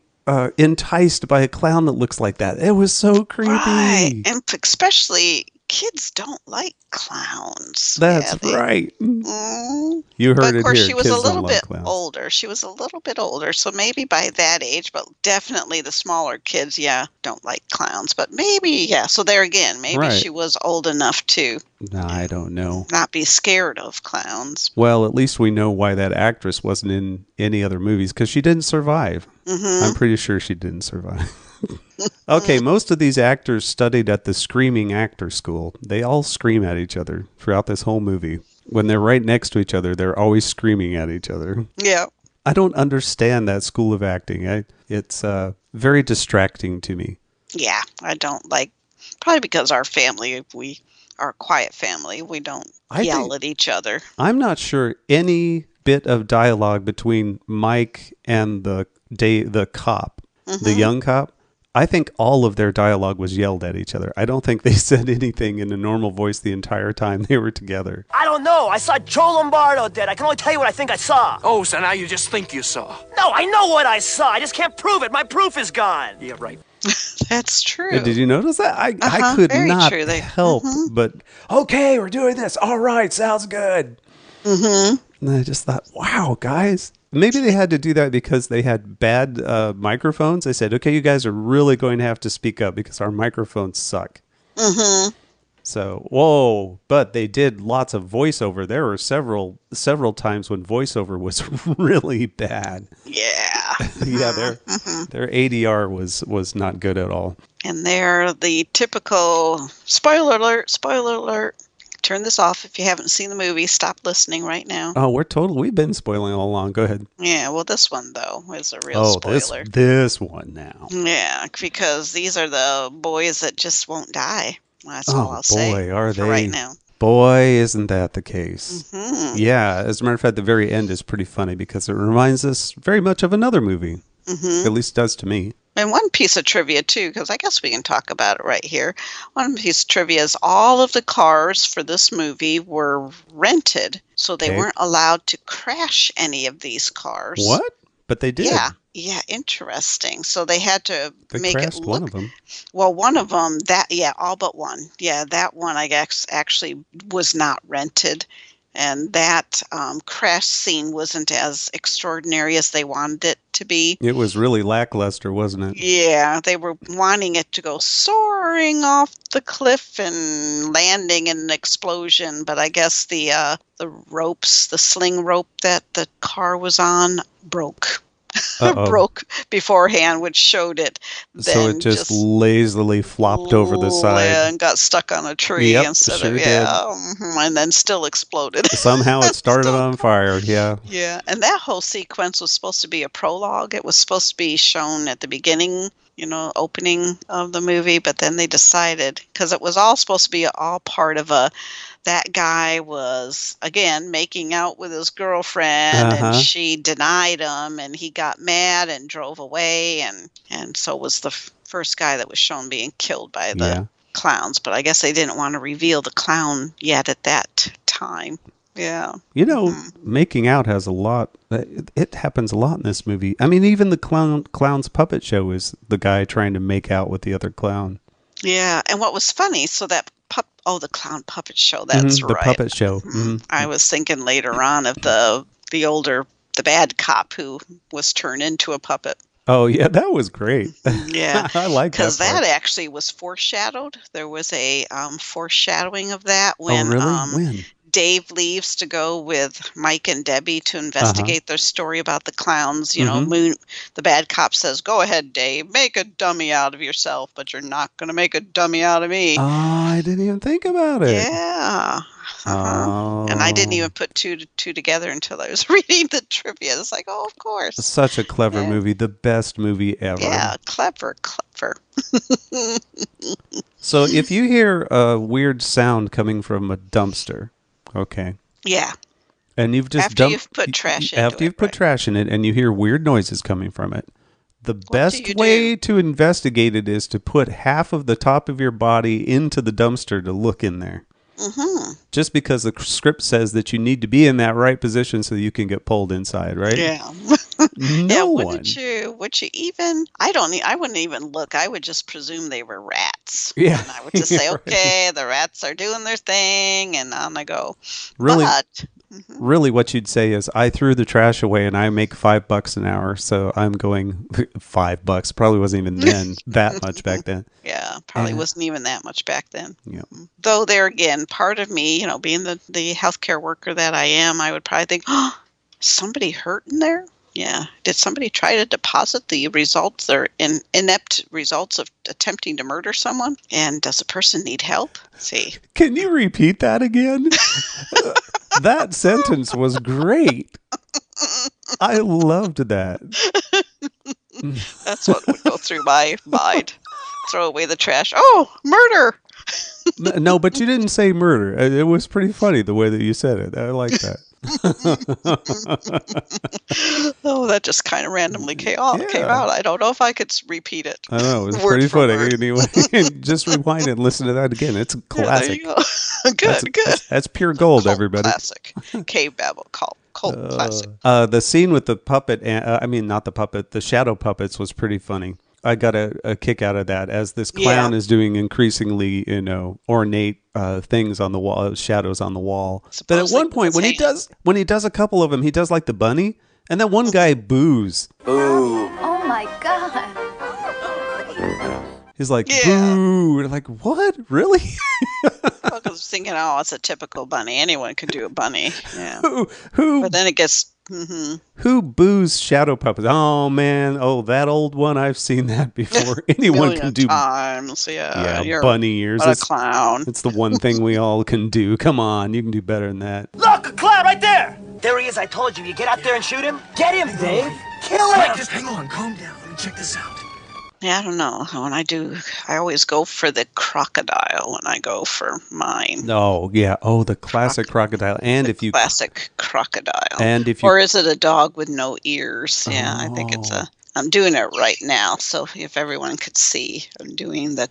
enticed by a clown that looks like that. It was so creepy. Right, and especially... kids don't like clowns. That's right. You heard but it of course, here. she was Kids a little bit clowns. older. She was a little bit older, so maybe by that age, but definitely the smaller kids, don't like clowns. But maybe, so there again, maybe she was old enough to I don't know. Not be scared of clowns. Well, at least we know why that actress wasn't in any other movies, because she didn't survive. Mm-hmm. I'm pretty sure she didn't survive. Okay, most of these actors studied at the Screaming Actor School. They all scream at each other throughout this whole movie. When they're right next to each other, they're always screaming at each other. Yeah. I don't understand that school of acting. It's very distracting to me. Yeah, I don't like, probably because our family, we are a quiet family. We don't yell at each other. I'm not sure any bit of dialogue between Mike and the cop, the young cop. I think all of their dialogue was yelled at each other. I don't think they said anything in a normal voice the entire time they were together. I don't know. I saw Joe Lombardo dead. I can only tell you what I think I saw. Oh, so now you just think you saw. No, I know what I saw. I just can't prove it. My proof is gone. Yeah, right. That's true. Did you notice that? I could not help but, okay, we're doing this. All right, sounds good. Mm-hmm. And I just thought, wow, guys. Maybe they had to do that because they had bad microphones. They said, okay, you guys are really going to have to speak up because our microphones suck. Mm-hmm. So, whoa. But they did lots of voiceover. There were several times when voiceover was really bad. Yeah. Yeah, their ADR was not good at all. And they're the typical, spoiler alert. Turn this off if you haven't seen the movie. Stop listening right now. Oh, we've been spoiling all along. Go ahead. Yeah, well, this one, though, is a real spoiler. This one now. Yeah, because these are the boys that just won't die. That's all I'll say are they? right now. Boy, isn't that the case. Mm-hmm. Yeah, as a matter of fact, the very end is pretty funny because it reminds us very much of another movie. Mm-hmm. At least it does to me. And one piece of trivia, too, because I guess we can talk about it right here. One piece of trivia is all of the cars for this movie were rented, so they weren't allowed to crash any of these cars. What? But they did. Yeah, interesting. So they had to make it look... one of them. Well, one of them, all but one. Yeah, that one, I guess, actually was not rented. And that crash scene wasn't as extraordinary as they wanted it to be. It was really lackluster, wasn't it? Yeah, they were wanting it to go soaring off the cliff and landing in an explosion. But I guess the ropes, the sling rope that the car was on, broke. Broke beforehand, which showed it. So it just lazily flopped over the side and got stuck on a tree instead of and then still exploded. Somehow it started on fire. Yeah, and that whole sequence was supposed to be a prologue. It was supposed to be shown at the beginning, opening of the movie, but then they decided, because it was all supposed to be all part of that guy was, again, making out with his girlfriend, and she denied him, and he got mad and drove away, and so was the first guy that was shown being killed by the clowns. But I guess they didn't want to reveal the clown yet at that time. Yeah. Making out has a lot. It happens a lot in this movie. I mean, even the clown's puppet show is the guy trying to make out with the other clown. Yeah, and what was funny, so that the clown puppet show, that's right. The puppet show. Mm-hmm. I was thinking later on of the bad cop who was turned into a puppet. Oh, yeah, that was great. Yeah. I like that. Because that actually was foreshadowed. There was a foreshadowing of that when, when? Dave leaves to go with Mike and Debbie to investigate their story about the clowns. Moon, the bad cop says, "Go ahead, Dave, make a dummy out of yourself, but you're not going to make a dummy out of me." Oh, I didn't even think about it. Yeah. Oh. And I didn't even put two together until I was reading the trivia. It's like, oh, of course. Such a clever movie. The best movie ever. Yeah, clever. So if you hear a weird sound coming from a dumpster, okay. Yeah. And you've just you've put trash in it and you hear weird noises coming from it. The best way to investigate it is to put half of the top of your body into the dumpster to look in there. Mm-hmm. Just because the script says that you need to be in that right position so you can get pulled inside, right? Yeah. Would you even? I wouldn't even look. I would just presume they were rats. Yeah. And I would just say, okay, the rats are doing their thing, and on I go. Really. Really, what you'd say is, I threw the trash away and I make $5 an hour, so I'm going $5. Probably wasn't even then that much back then. Yeah, probably wasn't even that much back then. Yeah. Though there again, part of me, being the healthcare worker that I am, I would probably think, oh, is somebody hurt in there? Yeah. Did somebody try to deposit the results, their inept results of attempting to murder someone? And does the person need help? See. Can you repeat that again? That sentence was great. I loved that. That's what would go through my mind. Throw away the trash. Oh, murder! No, but you didn't say murder. It was pretty funny the way that you said it. I like that. Oh, that just kind of randomly came out. I don't know if I could repeat it. I know, it was pretty funny. Anyway, just rewind and listen to that again. It's a classic. Yeah, good. That's pure gold, everybody. Classic. Cavebabble cult classic. The scene with the puppet, not the puppet, the shadow puppets was pretty funny. I got a kick out of that as this clown is doing increasingly, ornate things on the wall, shadows on the wall. But at one point, when he does a couple of them, he does like the bunny, and then one guy boos. Boo! Oh my God! He's like, boo! And I'm like, what? Really? I was thinking, it's a typical bunny. Anyone could do a bunny. Yeah. Who? But then it gets. Who boos shadow puppets? Oh man! Oh, that old one. I've seen that before. Anyone can do times. Yeah, bunny ears. It's a clown. It's the one thing we all can do. Come on, you can do better than that. Look, a clown right there. There he is. I told you. You get out there and shoot him. Get him, Dave. Kill him. Just hang on. Calm down. Let me check this out. Yeah, I don't know. I always go for the crocodile when I go for mine. Oh, yeah. Oh, the classic crocodile. And if you Classic crocodile. and if you Or is it a dog with no ears? Yeah, I think it's I'm doing it right now. So if everyone could see, I'm doing I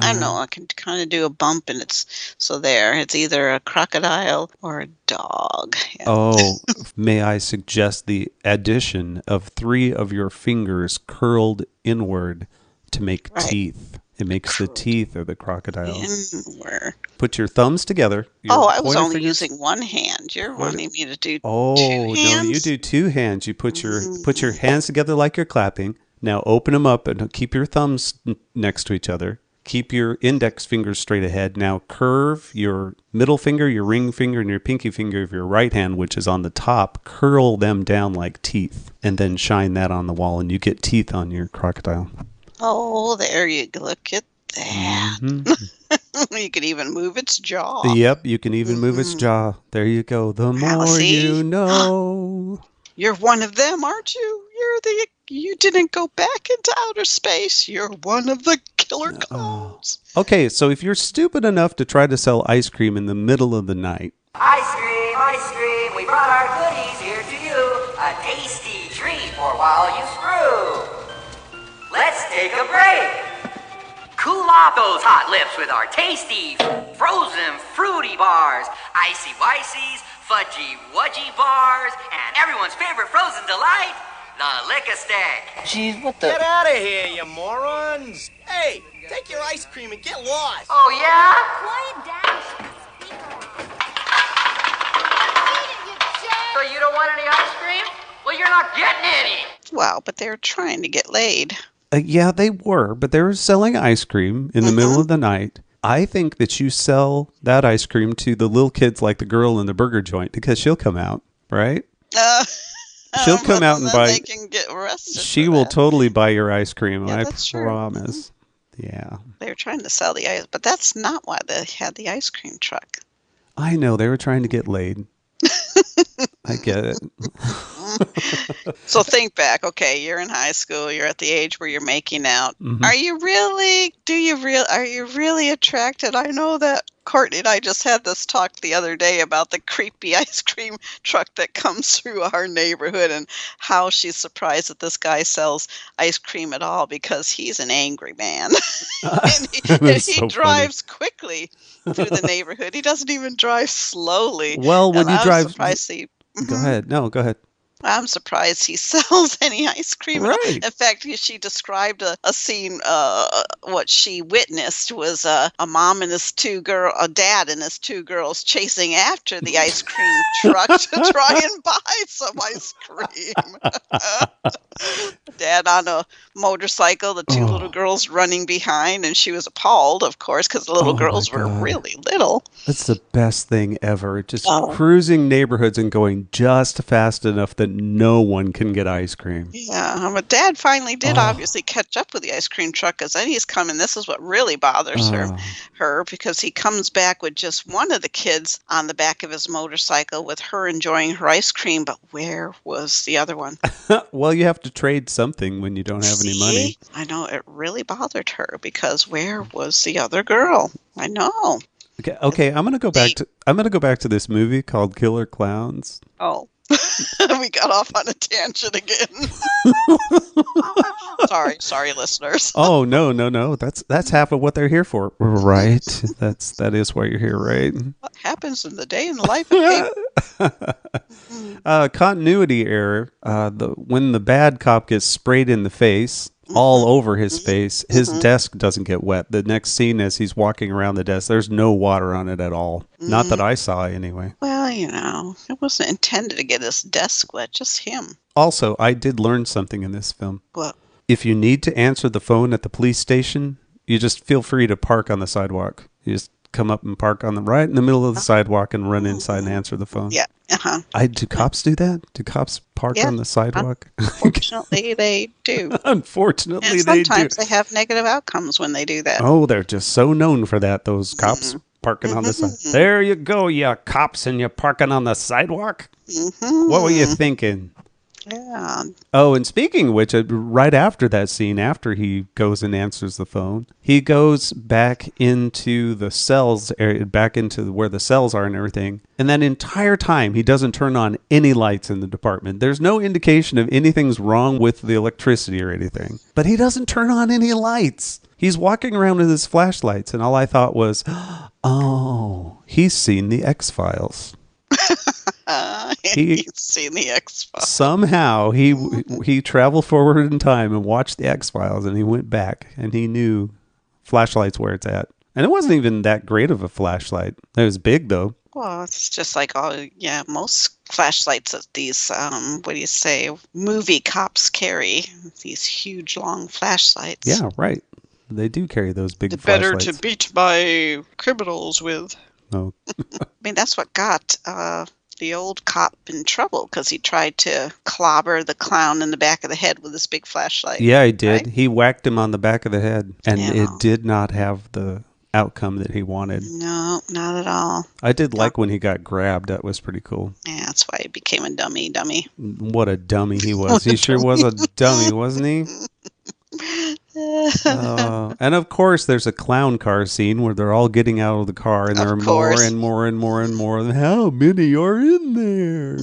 don't know. I can kind of do a bump and it's either a crocodile or a dog. Yeah. Oh, may I suggest the addition of 3 of your fingers curled inward to make teeth. It makes the teeth of the crocodile. Inward. Put your thumbs together. I was only using one hand. You're wanting me to do 2 hands? No, you do 2 hands. You put your hands together like you're clapping. Now open them up and keep your thumbs next to each other. Keep your index fingers straight ahead. Now curve your middle finger, your ring finger, and your pinky finger of your right hand, which is on the top. Curl them down like teeth, and then shine that on the wall, and you get teeth on your crocodile. Oh, there you go. Look at that. Mm-hmm. You can even move its jaw. Yep, you can even move its jaw. There you go. The more you know. You're one of them, aren't you? You didn't go back into outer space. You're one of the killer clowns. Okay, so if you're stupid enough to try to sell ice cream in the middle of the night. Ice cream, we brought our goodies here to you. A tasty treat for while you screw. Let's take a break. Cool off those hot lips with our tasty frozen fruity bars, icy wicies, fudgy wudgy bars, and everyone's favorite frozen delight, the Lick-a-Stick. Jeez, what the? Get out of here, you morons! Hey, take your ice cream and get lost. Oh, yeah? Quiet down. So you don't want any ice cream? Well, you're not getting any. Wow, but they're trying to get laid. Yeah, they were, but they were selling ice cream in the middle of the night. I think that you sell that ice cream to the little kids like the girl in the burger joint because she'll come out, right? She'll come out and buy. They can get arrested. She will totally buy your ice cream. Yeah, I that's promise. True. Yeah. They were trying to sell the ice, but that's not why they had the ice cream truck. I know they were trying to get laid. I get it. So think back. Okay, you're in high school. You're at the age where you're making out. Mm-hmm. Are you really attracted? I know that Courtney and I just had this talk the other day about the creepy ice cream truck that comes through our neighborhood and how she's surprised that this guy sells ice cream at all because he's an angry man. and he so drives quickly through the neighborhood. He doesn't even drive slowly. Well, when you drive... Go ahead. No, go ahead. I'm surprised he sells any ice cream. Right. In fact, she described a scene. What she witnessed was a mom and a dad and his 2 girls chasing after the ice cream truck to try and buy some ice cream. Dad on a motorcycle, the 2 little girls running behind, and she was appalled, of course, because the little girls were really little. That's the best thing ever. Just cruising neighborhoods and going just fast enough that no one can get ice cream. Yeah, but Dad finally did obviously catch up with the ice cream truck because then he's coming. This is what really bothers her because he comes back with just one of the kids on the back of his motorcycle with her enjoying her ice cream. But where was the other one? Well, you have to trade something when you don't have any money. I know it really bothered her because where was the other girl? I know. Okay, I'm gonna go back to this movie called Killer Klowns. Oh. We got off on a tangent again. Sorry, listeners. Oh no. That's half of what they're here for, right? That is why you're here, right? What happens in the day in the life of people? Continuity error. When the bad cop gets sprayed in the face, all over his face, his desk doesn't get wet. The next scene, as he's walking around the desk, there's no water on it at all. Not that I saw, anyway. Well, it wasn't intended to get his desk wet, just him. Also, I did learn something in this film. What? If you need to answer the phone at the police station, you just feel free to park on the sidewalk. You just come up and park right in the middle of the sidewalk and run inside and answer the phone. Yeah. Do cops do that? Do cops park on the sidewalk? Unfortunately, they do. Unfortunately, and they do. Sometimes they have negative outcomes when they do that. Oh, they're just so known for that, those cops parking on the side. There you go, you cops, and you're parking on the sidewalk? What were you thinking? Yeah. Oh, and speaking of which, right after that scene, after he goes and answers the phone, he goes back into the cells area, back into where the cells are and everything. And that entire time, he doesn't turn on any lights in the department. There's no indication of anything's wrong with the electricity or anything. But he doesn't turn on any lights. He's walking around with his flashlights, and all I thought was, oh, he's seen the X-Files. He's seen the X-Files. Somehow he traveled forward in time and watched the X-Files, and he went back and he knew flashlight's where it's at. And it wasn't even that great of a flashlight. It was big though. Well, it's just like most flashlights that these movie cops carry, these huge long flashlights. Yeah, right. They do carry those big Better flashlights. to beat my criminals with. Oh. I mean, that's what got the old cop in trouble, because he tried to clobber the clown in the back of the head with this big flashlight. Yeah, he did. Right? He whacked him on the back of the head, and it did not have the outcome that he wanted. No, not at all. I did like when he got grabbed. That was pretty cool. Yeah, that's why he became a dummy. What a dummy he was. He sure was a dummy, wasn't he? And of course, there's a clown car scene where they're all getting out of the car, and there are more and more and more and more. How many are in there?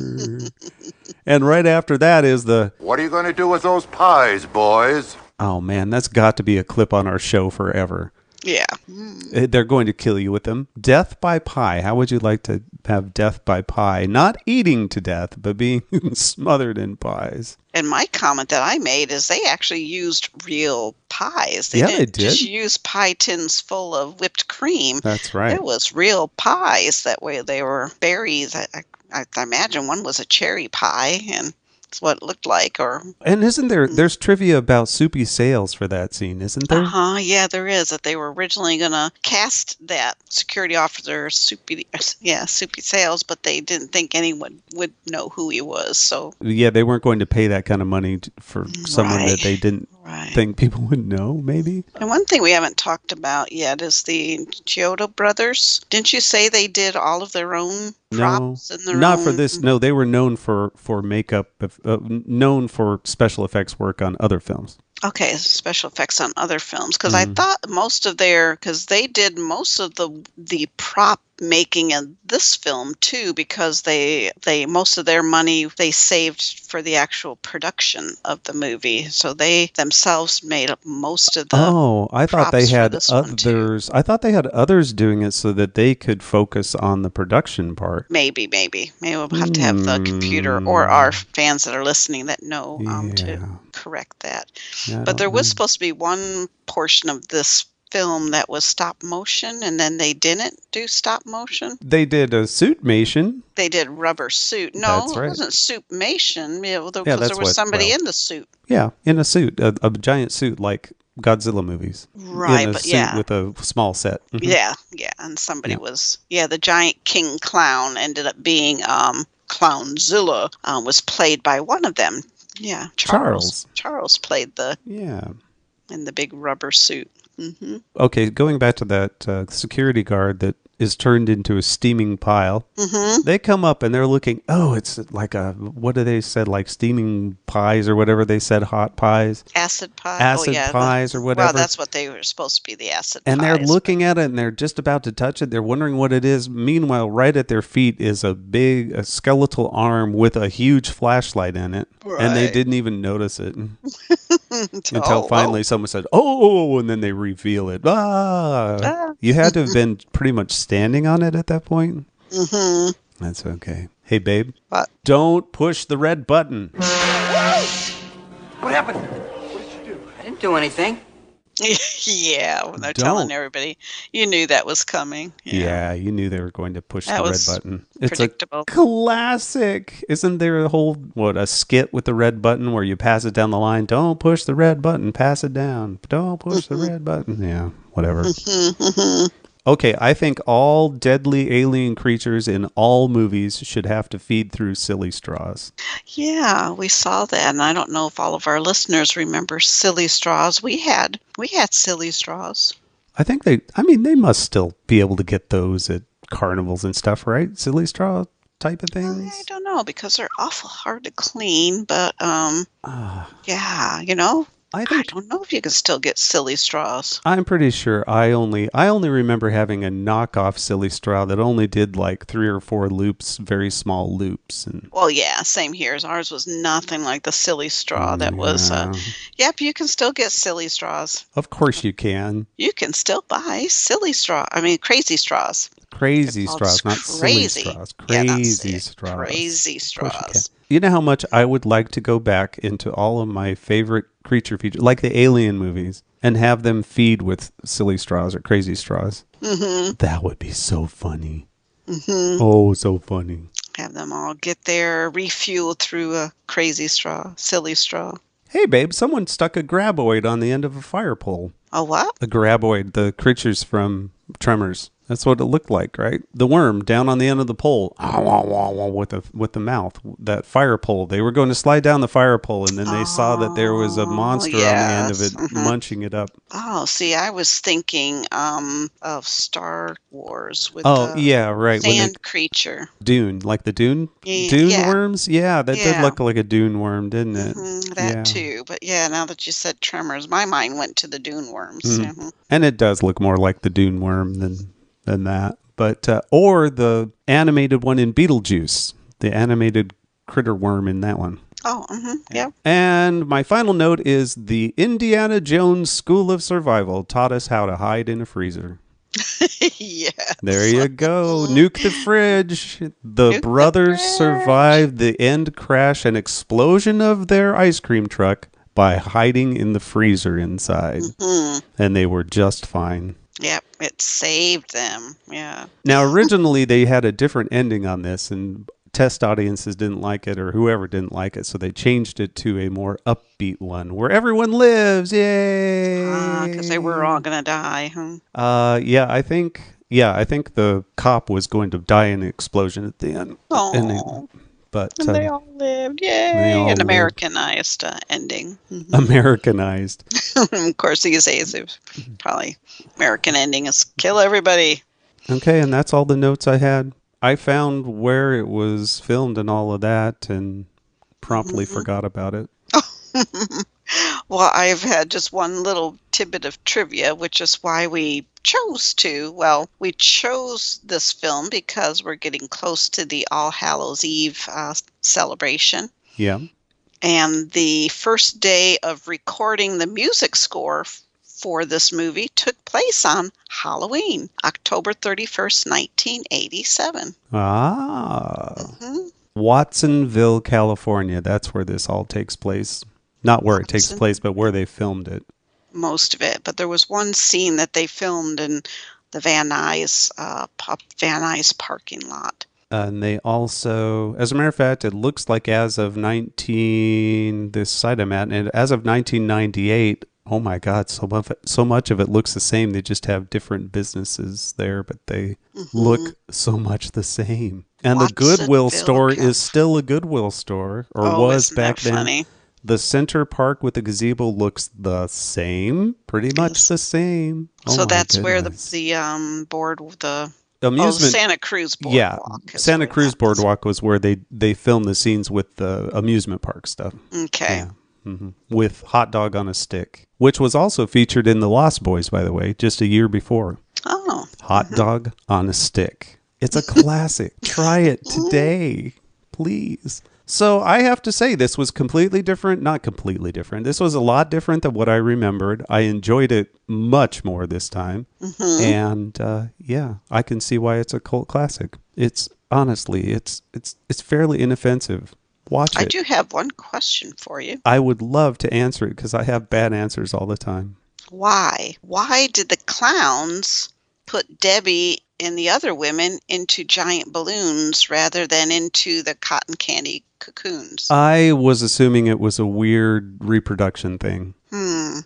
And right after that is the... What are you going to do with those pies, boys? Oh, man, that's got to be a clip on our show forever. Yeah. They're going to kill you with them. Death by pie. How would you like to have death by pie? Not eating to death, but being smothered in pies. And my comment that I made is they actually used real pies. They did. Just use pie tins full of whipped cream. That's right. It was real pies. That way they were berries. I imagine one was a cherry pie, and that's what it looked like. And isn't there's trivia about Soupy Sales for that scene, isn't there? Yeah, there is. That they were originally going to cast that security officer, Soupy Sales, but they didn't think anyone would know who he was. So yeah, they weren't going to pay that kind of money for someone that they didn't think people would know, maybe. And one thing we haven't talked about yet is the Chiodo brothers. Didn't you say they did all of their own props? Not for this. No, they were known for makeup, known for special effects work on other films. Okay, special effects on other films, because I thought because they did most of the prop making in this film too, because they most of their money they saved for the actual production of the movie, so they themselves made up most of the. Oh, I thought they had others. I thought they had others doing it so that they could focus on the production part. Maybe we'll have to have the computer or our fans that are listening that know to correct that. Yeah, but there was supposed to be one portion of this film that was stop motion, and then they didn't do stop motion. They did a suitmation. They did rubber suit. No, It wasn't suitmation. Because there was somebody in the suit. Yeah, in a suit, a giant suit like Godzilla movies. Right, in a suit with a small set. Mm-hmm. Yeah, and somebody was the giant king clown ended up being Clownzilla, was played by one of them. Yeah, Charles played in the big rubber suit. Mm-hmm. Okay, going back to that security guard that is turned into a steaming pile. Mm-hmm. They come up and they're looking, it's like what do they said, like steaming pies or whatever they said, hot pies? Acid pie. Pies or whatever. Well, that's what they were supposed to be, the acid pies. And they're looking at it and they're just about to touch it. They're wondering what it is. Meanwhile, right at their feet is a skeletal arm with a huge flashlight in it. Right. And they didn't even notice it. Until finally someone said, and then they reveal it. You had to have been pretty much standing on it at that point. Mm-hmm. That's okay. Hey, babe. What? Don't push the red button. What happened? What did you do? I didn't do anything. Yeah, when they're telling everybody. You knew that was coming. Yeah, you knew they were going to push the red button. It's predictable. A classic. Isn't there a skit with the red button where you pass it down the line? Don't push the red button, pass it down. Don't push the red button. Yeah, whatever. Okay, I think all deadly alien creatures in all movies should have to feed through silly straws. Yeah, we saw that, and I don't know if all of our listeners remember silly straws. We had silly straws. I think they must still be able to get those at carnivals and stuff, right? Silly straw type of things? I don't know, because they're awful hard to clean, but yeah, I don't know if you can still get silly straws. I'm pretty sure I only remember having a knockoff silly straw that only did like 3 or 4 loops, very small loops. And well, yeah, same here. Ours was nothing like the silly straw that was. Yep, you can still get silly straws. Of course you can. You can still buy crazy straws. Crazy straws, not silly straws. Crazy straws. Crazy straws. You know how much I would like to go back into all of my favorite creature features, like the Alien movies, and have them feed with silly straws or crazy straws. Mm-hmm. That would be so funny. Mm-hmm. Oh, so funny. Have them all get their refuel through a crazy straw, silly straw. Hey, babe, someone stuck a graboid on the end of a fire pole. A what? A graboid, the creatures from Tremors. That's what it looked like, right? The worm down on the end of the pole, with the mouth, that fire pole. They were going to slide down the fire pole, and then they saw that there was a monster on the end of it, munching it up. Oh, see, I was thinking of Star Wars with sand creature. Dune, like the Dune worms? Yeah, that did look like a Dune worm, didn't it? Mm-hmm, that too. But yeah, now that you said Tremors, my mind went to the Dune worms. Mm-hmm. Mm-hmm. And it does look more like the Dune worm than that. But or the animated one in Beetlejuice, the animated critter worm in that one. Oh, yeah. And my final note is the Indiana Jones School of Survival taught us how to hide in a freezer. Yes. There you go. Nuke the fridge. The brothers survived the end crash and explosion of their ice cream truck by hiding in the freezer inside. Mm-hmm. And they were just fine. Yep, it saved them. Yeah. Now, originally, they had a different ending on this, and test audiences didn't like it, or whoever didn't like it, so they changed it to a more upbeat one where everyone lives. Yay! Because they were all going to die, huh? I think the cop was going to die in an explosion at the end. Oh. And they all lived. Yay! An Americanized ending. Mm-hmm. Americanized. Of course, these days, it probably American ending is kill everybody. Okay, and that's all the notes I had. I found where it was filmed and all of that and promptly forgot about it. Well, I've had just one little tidbit of trivia, which is why we chose this film because we're getting close to the All Hallows Eve celebration. Yeah. And the first day of recording the music score for this movie took place on Halloween, October 31st, 1987. Ah. Mm-hmm. Watsonville, California. That's where this all takes place. Not where it takes place, but where they filmed it. Most of it. But there was one scene that they filmed in the Van Nuys parking lot. And they also, as a matter of fact, it looks like as of this site I'm at, and as of 1998, oh my God, so much of it looks the same. They just have different businesses there, but they look so much the same. And the Goodwill store is still a Goodwill store, or was back then. Funny? The Center Park with the gazebo looks the same, pretty much the same. So that's where the amusement Santa Cruz Boardwalk. Yeah, Santa Cruz Boardwalk was where they filmed the scenes with the amusement park stuff. Okay. Yeah. Mm-hmm. With Hot Dog on a Stick, which was also featured in The Lost Boys, by the way, just a year before. Oh. Hot Dog on a Stick. It's a classic. Try it today, please. So I have to say this was completely different. Not completely different. This was a lot different than what I remembered. I enjoyed it much more this time. Mm-hmm. And I can see why it's a cult classic. It's honestly, it's fairly inoffensive. Watch it. I do have one question for you. I would love to answer it because I have bad answers all the time. Why? Why did the clowns put Debbie and the other women into giant balloons rather than into the cotton candy cocoons? I was assuming it was a weird reproduction thing.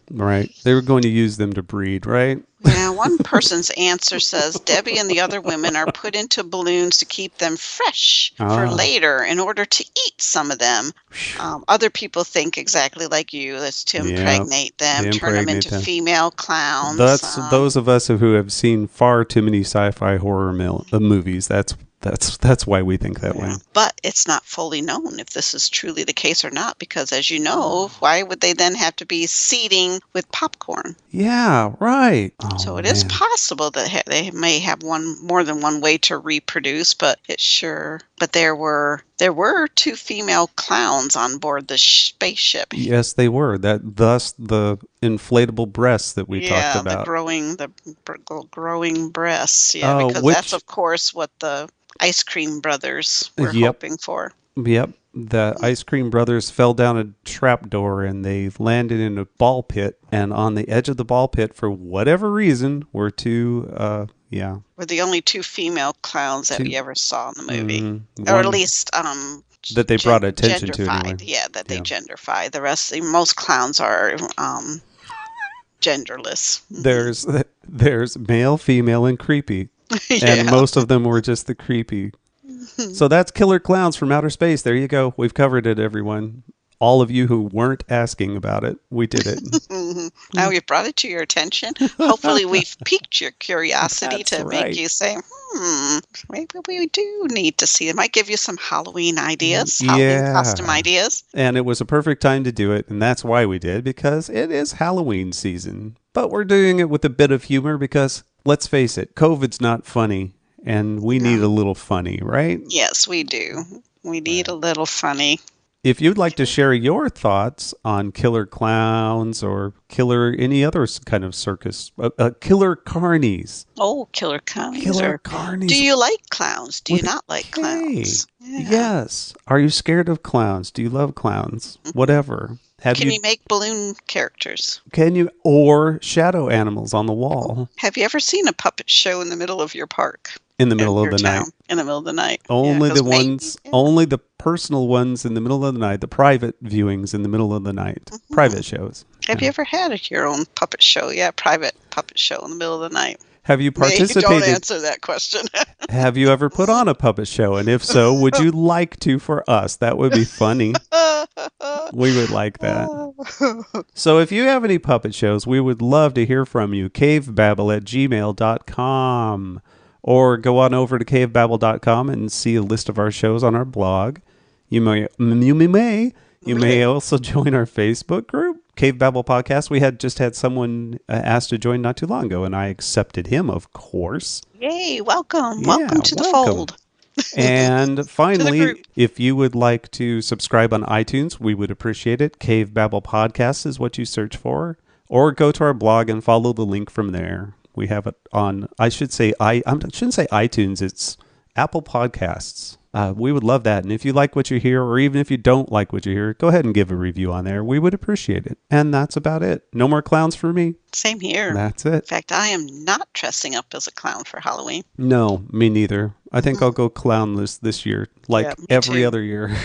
Right. They were going to use them to breed, right? Yeah, one person's answer says Debbie and the other women are put into balloons to keep them fresh for later in order to eat some of them. Other people think exactly like you. That's to impregnate them, turn them into female clowns. That's those of us who have seen far too many sci-fi horror movies. That's That's why we think that way. But it's not fully known if this is truly the case or not, because as you know, why would they then have to be seeding with popcorn? Yeah, right. So it is possible that they may have more than one way to reproduce, but there were 2 female clowns on board the spaceship. Yes, they were. Thus the inflatable breasts that we talked about. The growing breasts. Yeah, because that's of course what the Ice Cream Brothers were hoping for. Yep. The Ice Cream Brothers fell down a trapdoor and they landed in a ball pit. And on the edge of the ball pit, for whatever reason, were 2, were the only 2 female clowns that we ever saw in the movie. Or at least that they brought attention to anyway. Yeah, that they genderfied. The rest, most clowns are genderless. There's male, female, and creepy. And most of them were just the creepy. So that's Killer Klowns from Outer Space. There you go. We've covered it, everyone. All of you who weren't asking about it, we did it. Now we've brought it to your attention. Hopefully we've piqued your curiosity to make you say, maybe we do need to see it. Might give you some Halloween ideas, Halloween costume ideas. And it was a perfect time to do it, and that's why we did, because it is Halloween season. But we're doing it with a bit of humor because, let's face it, COVID's not funny, and we need a little funny, right? Yes, we do. We need a little funny. If you'd like to share your thoughts on Killer Klowns or any other kind of circus, Killer Carnies. Oh, Killer Carnies. Killer Carnies. Do you like clowns? Do you not like clowns? Yeah. Yes. Are you scared of clowns? Do you love clowns? Whatever. Can you make balloon characters? Can you? Or shadow animals on the wall? Have you ever seen a puppet show in the middle of your park? In the middle of the night. In the middle of the night. Only only the personal ones in the middle of the night, the private viewings in the middle of the night, private shows. Have you ever had your own puppet show? Yeah, private puppet show in the middle of the night. Have you participated? Don't answer that question. Have you ever put on a puppet show? And if so, would you like to for us? That would be funny. We would like that. So if you have any puppet shows, we would love to hear from you. Cavebabble@gmail.com. Or go on over to cavebabble.com and see a list of our shows on our blog. You may also join our Facebook group, Cavebabble Podcast. We just had someone asked to join not too long ago, and I accepted him, of course. Yay, welcome. Welcome to the fold. And finally, if you would like to subscribe on iTunes, we would appreciate it. Cavebabble Podcast is what you search for. Or go to our blog and follow the link from there. We have it on, I shouldn't say iTunes, it's Apple Podcasts. We would love that. And if you like what you hear, or even if you don't like what you hear, go ahead and give a review on there. We would appreciate it. And that's about it. No more clowns for me. Same here. That's it. In fact, I am not dressing up as a clown for Halloween. No, me neither. I think I'll go clownless this year, like every other year.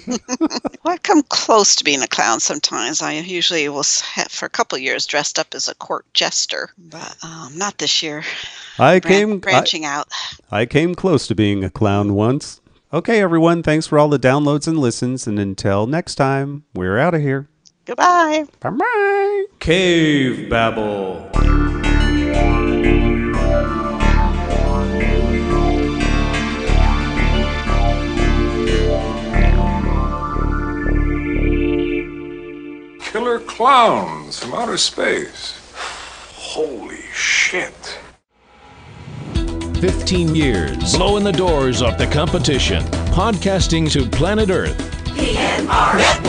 Well, I come close to being a clown sometimes. I usually was, for a couple of years, dressed up as a court jester. But not this year. Branching out. I came close to being a clown once. Okay, everyone, thanks for all the downloads and listens. And until next time, we're out of here. Goodbye. Bye-bye. Cavebabble. Killer Klowns from outer space. Holy shit. 15 years, blowing the doors off the competition, podcasting to planet Earth. PNR.